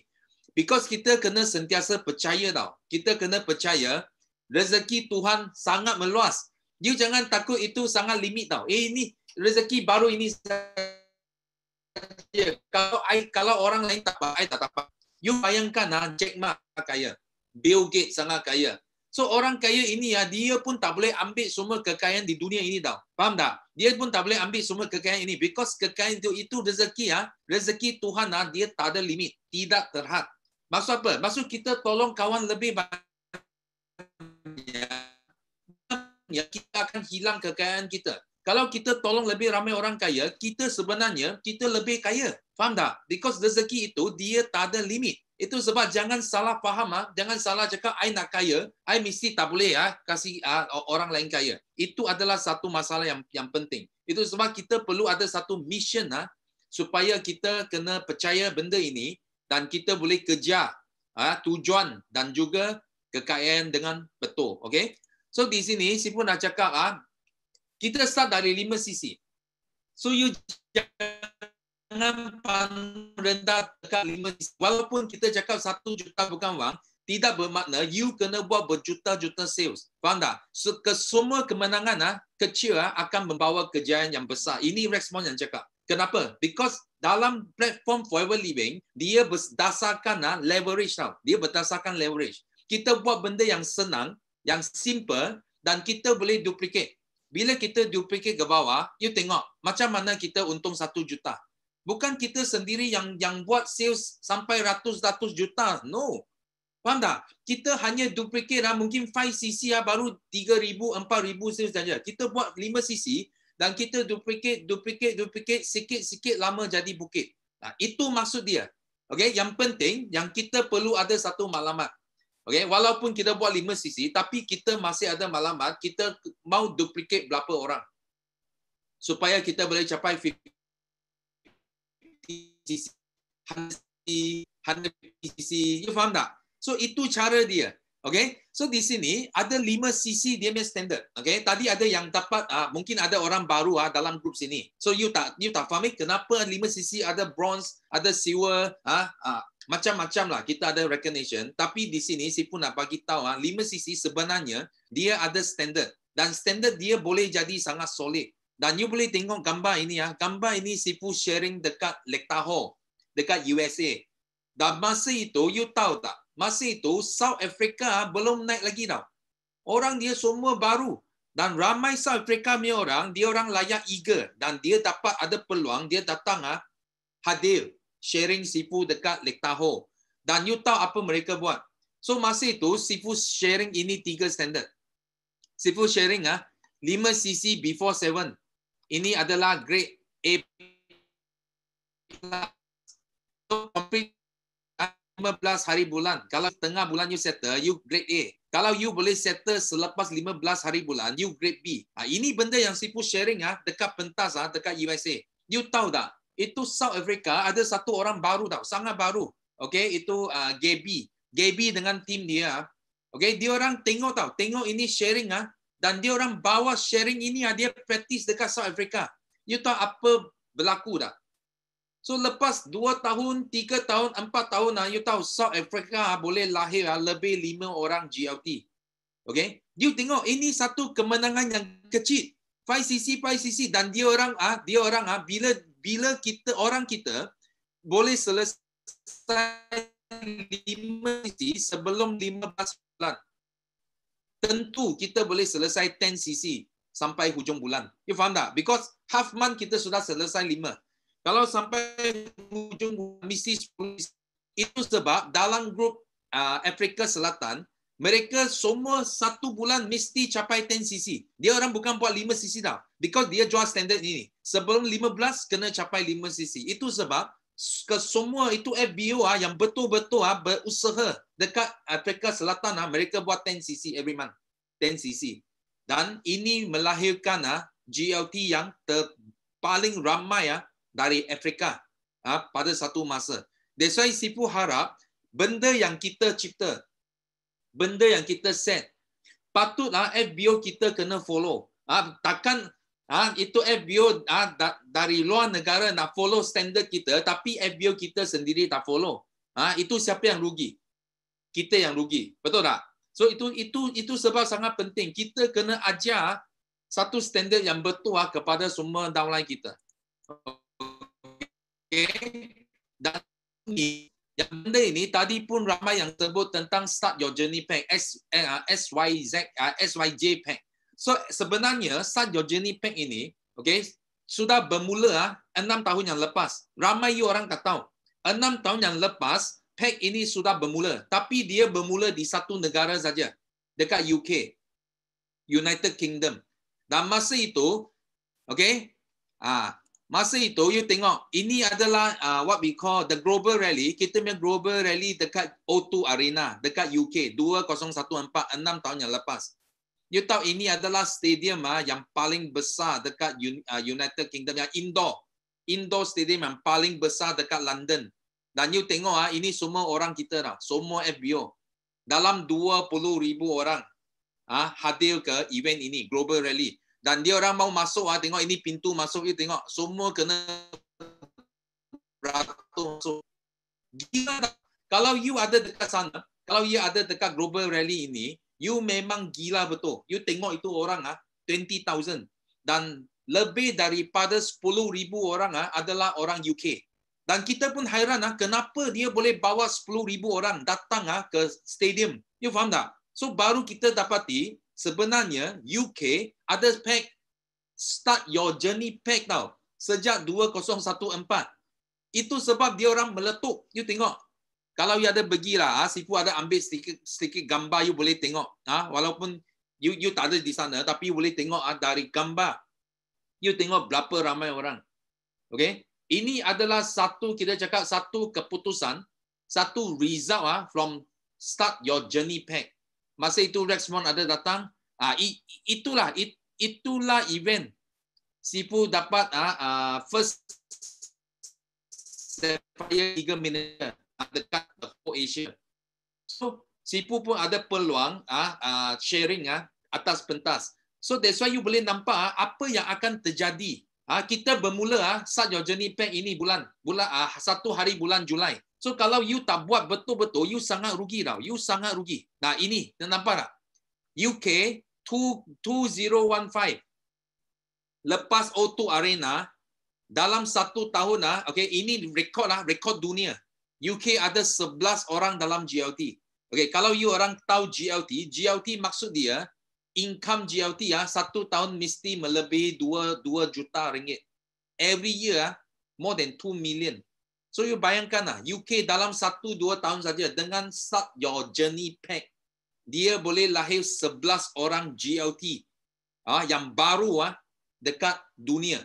Because kita kena sentiasa percaya tau. Kita kena percaya rezeki Tuhan sangat meluas. You jangan takut itu sangat limit tau. Ini rezeki baru ini kalau orang lain tak dapat. You bayangkan Jack Ma kaya, Bill Gates sangat kaya. So orang kaya ini dia pun tak boleh ambil semua kekayaan di dunia ini tau. Faham tak? Dia pun tak boleh ambil semua kekayaan ini because kekayaan itu rezeki rezeki Tuhan dia tak ada limit, tidak terhad. Maksud apa? Maksud kita tolong kawan lebih banyak, kita akan hilang kekayaan kita. Kalau kita tolong lebih ramai orang kaya, kita sebenarnya kita lebih kaya. Faham tak? Because rezeki itu dia tak ada limit. Itu sebab jangan salah faham, jangan salah cakap I nak kaya, I mesti tak boleh kasih orang lain kaya. Itu adalah satu masalah yang penting. Itu sebab kita perlu ada satu mission supaya kita kena percaya benda ini dan kita boleh kejar tujuan dan juga kekayaan dengan betul. Okay? So di sini Sifu nak cakap kita start dari 5 sisi. So you jangan pandang rendah dekat 5 sisi. Walaupun kita cakap 1 juta bukan wang, tidak bermakna you kena buat berjuta-juta sales. Faham tak? So, semua kemenangan kecil akan membawa kejayaan yang besar. Ini respon yang cakap. Kenapa? Because dalam platform Forever Living, dia berdasarkan leverage tau. Dia berdasarkan leverage. Kita buat benda yang senang, yang simple dan kita boleh duplicate. Bila kita duplicate ke bawah, you tengok macam mana kita untung 1 juta. Bukan kita sendiri yang buat sales sampai ratus-ratus juta. No. Faham tak? Kita hanya duplicate mungkin 5cc baru 3,000, 4,000 saja. Kita buat 5cc dan kita duplicate sikit-sikit lama jadi bukit. Nah, itu maksud dia. Okey, yang penting yang kita perlu ada satu maklumat. Okey, walaupun kita buat 5cc tapi kita masih ada maklumat kita mau duplicate berapa orang. Supaya kita boleh capai 50cc, 150cc. You faham tak? So itu cara dia. Okay, so di sini ada 5cc dia punya standard. Okay, tadi ada yang dapat, mungkin ada orang baru dalam grup sini. So you tak faham kenapa 5cc ada bronze, ada silver, macam-macam lah. Kita ada recognition. Tapi di sini si pun nak bagi tahu 5cc sebenarnya dia ada standard dan standard dia boleh jadi sangat solid. Dan you boleh tengok gambar ini Gambar ini si pun sharing dekat Lake Tahoe, dekat USA. Dan masa itu you tahu tak? Masa itu South Africa belum naik lagi tau. Orang dia semua baru. Dan ramai South Africa punya orang, dia orang layak eager. Dan dia dapat ada peluang, dia datang hadir. Sharing sifu dekat Lake Tahoe. Dan you tahu apa mereka buat. So masa itu sifu sharing ini 3 standard. Sifu sharing 5cc before 7. Ini adalah grade A+. So complete 15 hari bulan. Kalau tengah bulan you settle, you grade A. Kalau you boleh settle selepas 15 hari bulan, you grade B. Ini benda yang sifu sharing dekat pentas dekat USA. You tahu tak? Itu South Africa ada satu orang baru tau, sangat baru. Okay, itu Gaby. Gaby dengan tim dia. Okay, dia orang tengok tau, tengok ini sharing dan dia orang bawa sharing ini dia practice dekat South Africa. You tahu apa berlaku tak? So lepas 2 tahun, 3 tahun, 4 tahun, you tahu South Africa boleh lahir lebih 5 orang GLT. Okay? You tengok ini satu kemenangan yang kecil. 5cc dan dia orang bila kita orang kita boleh selesai 5cc sebelum 15 bulan. Tentu kita boleh selesai 10cc sampai hujung bulan. You faham tak? Because half month kita sudah selesai 5. Kalau sampai hujung misi 10, itu sebab dalam grup Afrika Selatan, mereka semua 1 bulan mesti capai 10cc. Dia orang bukan buat 5cc tau. Because dia jual standard ini. Sebelum 15 kena capai 5cc. Itu sebab semua itu FBO yang betul-betul berusaha dekat Afrika Selatan, mereka buat 10cc every month. 10cc. Dan ini melahirkan GLT yang paling ramai dari Afrika pada satu masa. That's why sifu harap benda yang kita cipta, benda yang kita set, patutlah FBO kita kena follow. Takkan itu FBO dari luar negara nak follow standard kita, tapi FBO kita sendiri tak follow. Itu siapa yang rugi? Kita yang rugi. Betul tak? So itu sebab sangat penting. Kita kena ajar satu standard yang betul kepada semua downline kita. Okay. Dan yang benda ini tadi pun ramai yang sebut tentang Start Your Journey Pack, SYJ Pack. So sebenarnya Start Your Journey Pack ini, okay, sudah bermula 6 tahun yang lepas. Ramai orang tak tahu. 6 tahun yang lepas pack ini sudah bermula, tapi dia bermula di satu negara saja, dekat UK, United Kingdom. Dan masa itu, okay, masa itu, you tengok, ini adalah what we call the Global Rally. Kita punya Global Rally dekat O2 Arena, dekat UK, 2014, 6 tahun yang lepas. You tahu ini adalah stadium yang paling besar dekat United Kingdom, yang indoor stadium yang paling besar dekat London. Dan you tengok, ini semua orang kita dah, semua FBO. Dalam 20,000 orang hadir ke event ini, Global Rally. Dan dia orang mau masuk, tengok ini pintu masuk, you tengok semua kena beratur masuk. Gila tak? Kalau you ada dekat sana, kalau you ada dekat Global Rally ini, you memang gila betul. You tengok itu orang 20,000 dan lebih daripada 10,000 orang adalah orang UK. Dan kita pun hairan kenapa dia boleh bawa 10,000 orang datang ke stadium. You faham tak? So baru kita dapati sebenarnya UK ada pack Start Your Journey Pack tau. Sejak 2014. Itu sebab dia orang meletup. You tengok. Kalau you ada bagilah, Sifu ada ambil sedikit gambar, you boleh tengok. Walaupun you tak ada di sana, tapi you boleh tengok dari gambar. You tengok berapa ramai orang. Okay? Ini adalah satu, kita cakap satu keputusan, satu result from start your journey pack. Masa itu Rexmond ada datang, itulah event. Sifu dapat first Sapphire 3 minute dekat the whole Asia. So Sifu pun ada peluang sharing atas pentas. So that's why you boleh nampak apa yang akan terjadi. Kita bermula start your journey pack ini bulan 1 hari bulan Julai. So kalau you tak buat betul-betul, you sangat rugi tau. You sangat rugi. Nah ini, nampak tak? UK 2015. Lepas O2 Arena, dalam 1 tahun, okay, ini rekod dunia. UK ada 11 orang dalam GLT. Okay, kalau you orang tahu GLT maksud dia, income GLT 1 tahun mesti melebihi 2 juta ringgit. Every year, more than 2 million. So you bayangkan UK dalam 1-2 tahun saja dengan start your journey pack, dia boleh lahir 11 orang GLT yang baru dekat dunia.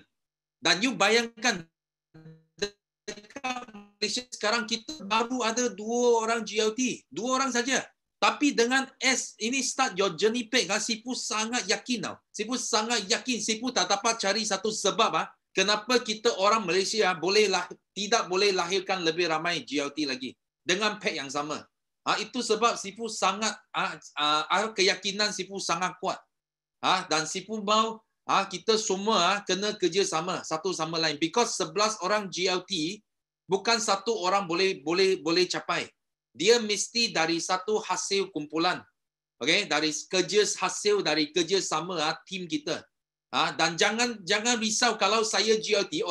Dan you bayangkan dekat Malaysia sekarang kita baru ada 2 orang GLT, 2 orang saja. Tapi dengan ini start your journey pack, Sifu sangat yakin tau. Sifu sangat yakin. Sifu tak dapat cari satu sebab kenapa kita orang Malaysia tidak boleh lahirkan lebih ramai GLT lagi dengan pack yang sama. Itu sebab Sifu sangat keyakinan Sifu sangat kuat. Dan Sifu mau kita semua kena kerjasama satu sama lain. Because 11 orang GLT bukan satu orang boleh capai. Dia mesti dari satu hasil kumpulan. Okay? Dari hasil dari kerjasama tim kita. Dan jangan risau kalau saya GLT,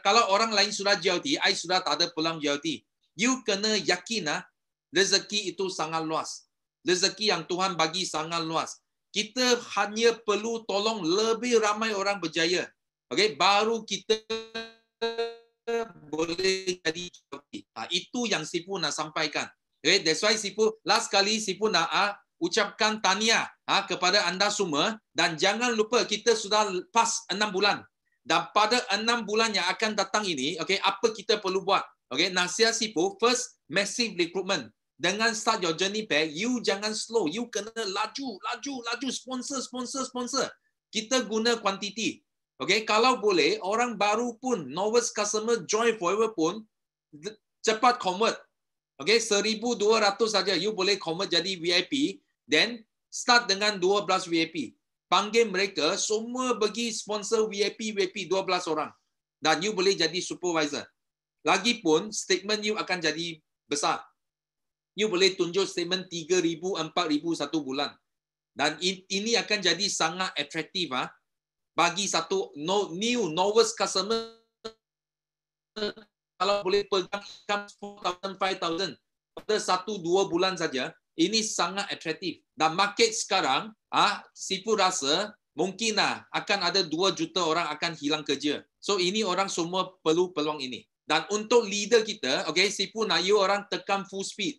kalau orang lain sudah GLT, I sudah tak ada peluang GLT. You kena yakin rezeki itu sangat luas. Rezeki yang Tuhan bagi sangat luas. Kita hanya perlu tolong lebih ramai orang berjaya. Okay? Baru kita boleh jadi GLT. Itu yang Sifu nak sampaikan. Okay? That's why Sifu, last kali Sifu nak ucapkan tahniah kepada anda semua dan jangan lupa kita sudah pas 6 bulan. Dan pada 6 bulan yang akan datang ini, okay, apa kita perlu buat? Okay, nasihat Sifu, first massive recruitment. Dengan start your journey pack, you jangan slow, you kena laju, sponsor. Kita guna quantity. Okay, kalau boleh orang baru pun, novice customer join forever pun cepat convert. Okay, 1,200 saja you boleh convert jadi VIP. Then start dengan 12 VIP. Panggil mereka semua bagi sponsor VIP 12 orang. Dan you boleh jadi supervisor. Lagipun statement you akan jadi besar. You boleh tunjuk statement 3,000, 4,000 satu bulan. Dan ini akan jadi sangat atraktif bagi satu new novice customer. Kalau boleh pegang 4,000, 5,000 pada 1-2 bulan saja, ini sangat atraktif. Dan market sekarang, Sifu rasa mungkin akan ada 2 juta orang akan hilang kerja. So ini orang semua perlu peluang ini. Dan untuk leader kita, okay, Sifu nak you orang tekan full speed.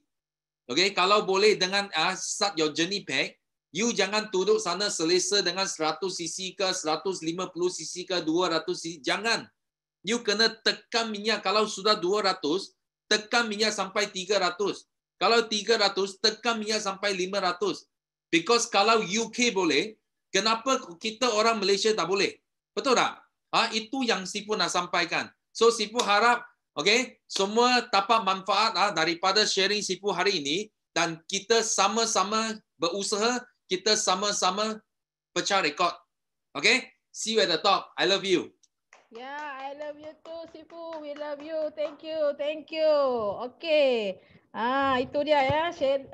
Okay, kalau boleh dengan start your journey pack, you jangan duduk sana selesa dengan 100cc ke, 150cc ke, 200cc. Jangan. You kena tekan minyak. Kalau sudah 200, tekan minyak sampai 300. Kalau 300, tekan minyak sampai 500. Because kalau UK boleh, kenapa kita orang Malaysia tak boleh? Betul tak? Itu yang Sifu nak sampaikan. So Sifu harap, okay, semua dapat manfaat daripada sharing Sifu hari ini dan kita sama-sama berusaha, kita sama-sama pecah rekod. Okay? See you at the top. I love you. Yeah, I love you too, Sifu. We love you. Thank you. Okay. Itu dia ya. Share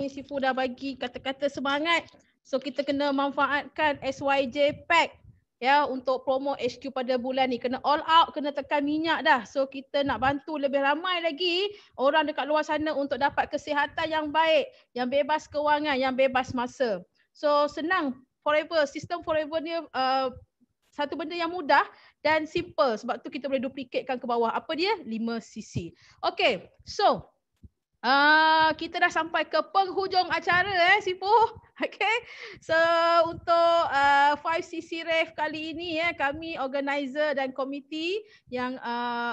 Sifu dah bagi kata-kata semangat. So kita kena manfaatkan SYJ Pack ya untuk promo HQ pada bulan ni. Kena all out, kena tekan minyak dah. So kita nak bantu lebih ramai lagi orang dekat luar sana untuk dapat kesihatan yang baik, yang bebas kewangan, yang bebas masa. So senang, Forever, sistem Forever ni satu benda yang mudah dan simple. Sebab tu kita boleh duplikatkan ke bawah. Apa dia? 5cc. Okay, so Kita dah sampai ke penghujung acara Sifu. Okay. So untuk 5cc Rave kali ini kami organizer dan komiti yang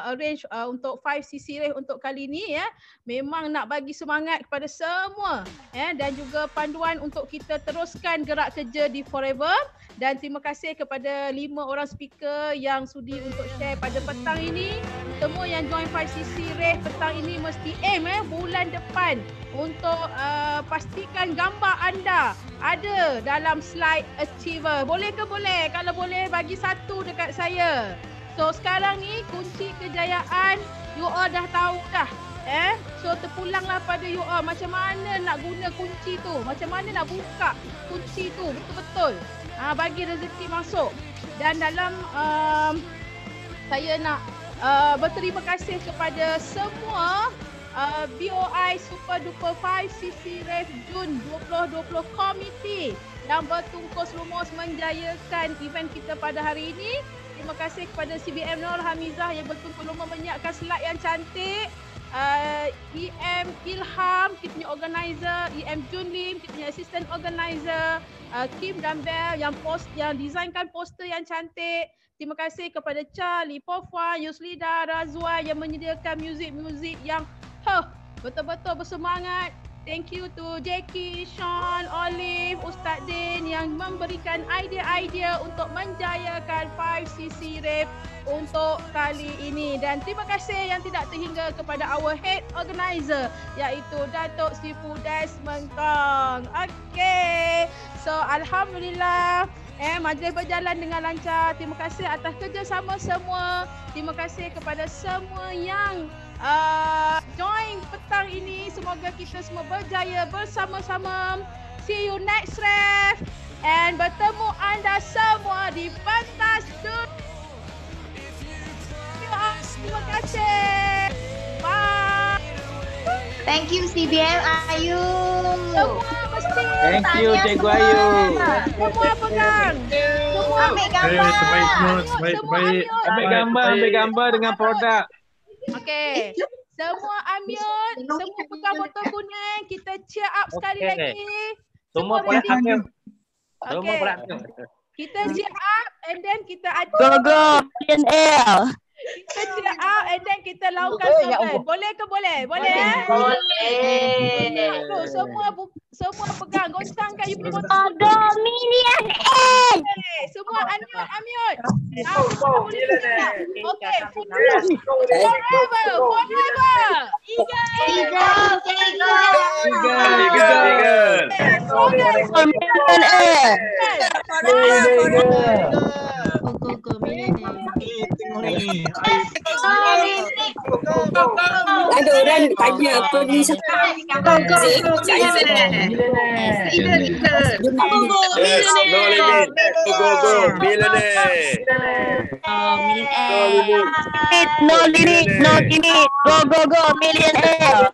arrange untuk 5cc Rave untuk kali ini memang nak bagi semangat kepada semua dan juga panduan untuk kita teruskan gerak kerja di Forever. Dan terima kasih kepada 5 orang speaker yang sudi untuk share pada petang ini. Semua yang join 5cc Rave petang ini mesti aim bulan depan untuk pastikan gambar anda ada dalam slide achiever. Boleh ke boleh? Kalau boleh bagi satu dekat saya. So sekarang ni kunci kejayaan you all dah tahu dah. So terpulanglah pada you all macam mana nak guna kunci tu. Macam mana nak buka kunci tu betul-betul. Bagi rezeki masuk. Dan dalam saya nak berterima kasih kepada semua BOI Super Duper 5cc Rave Jun 2020 komiti yang bertungkus lumus menjayakan event kita pada hari ini. Terima kasih kepada CBM Nur Hamizah yang bertungkus lumus menyiapkan slide yang cantik. EM Ilham, kita punya organizer, EM Jun Lim, kita punya assistant organizer, Kim dan Bel yang designkan poster yang cantik. Terima kasih kepada Charlie, Pofwa, Yuslida, Razwa yang menyediakan muzik-muzik yang betul-betul bersemangat. Thank you to Jackie, Sean, Olive, Ustaz Din yang memberikan idea-idea untuk menjayakan 5cc Rave untuk kali ini. Dan terima kasih yang tidak terhingga kepada our head organizer iaitu Datuk Sifu Desmond Kong. Okay. So Alhamdulillah majlis berjalan dengan lancar. Terima kasih atas kerjasama semua. Terima kasih kepada semua yang join petang ini. Semoga kita semua berjaya bersama-sama. See you next Rave. And bertemu anda semua di pentas dunia. Terima kasih. Bye. Thank you CBM Ayu. Semua mesti. Thank you Cikgu Ayu. Semua pegang. Semua ambil gambar. Baik. Ambil gambar dengan produk. Okey. Semua ambil, semua pegang botol kuning. Kita cheer up sekali lagi. Semua ready. Semua produk. Kita cheer up and then kita ada Go millionaire. Kita cheer up and then kita lakukan slogan. Boleh ke boleh? Boleh? Boleh. Semua pegang. Goncangkan you punya botol. Go millionaire. Semua unmute. Okay. Forever. Ada orang tanya apa ni No limit. Go millionaire.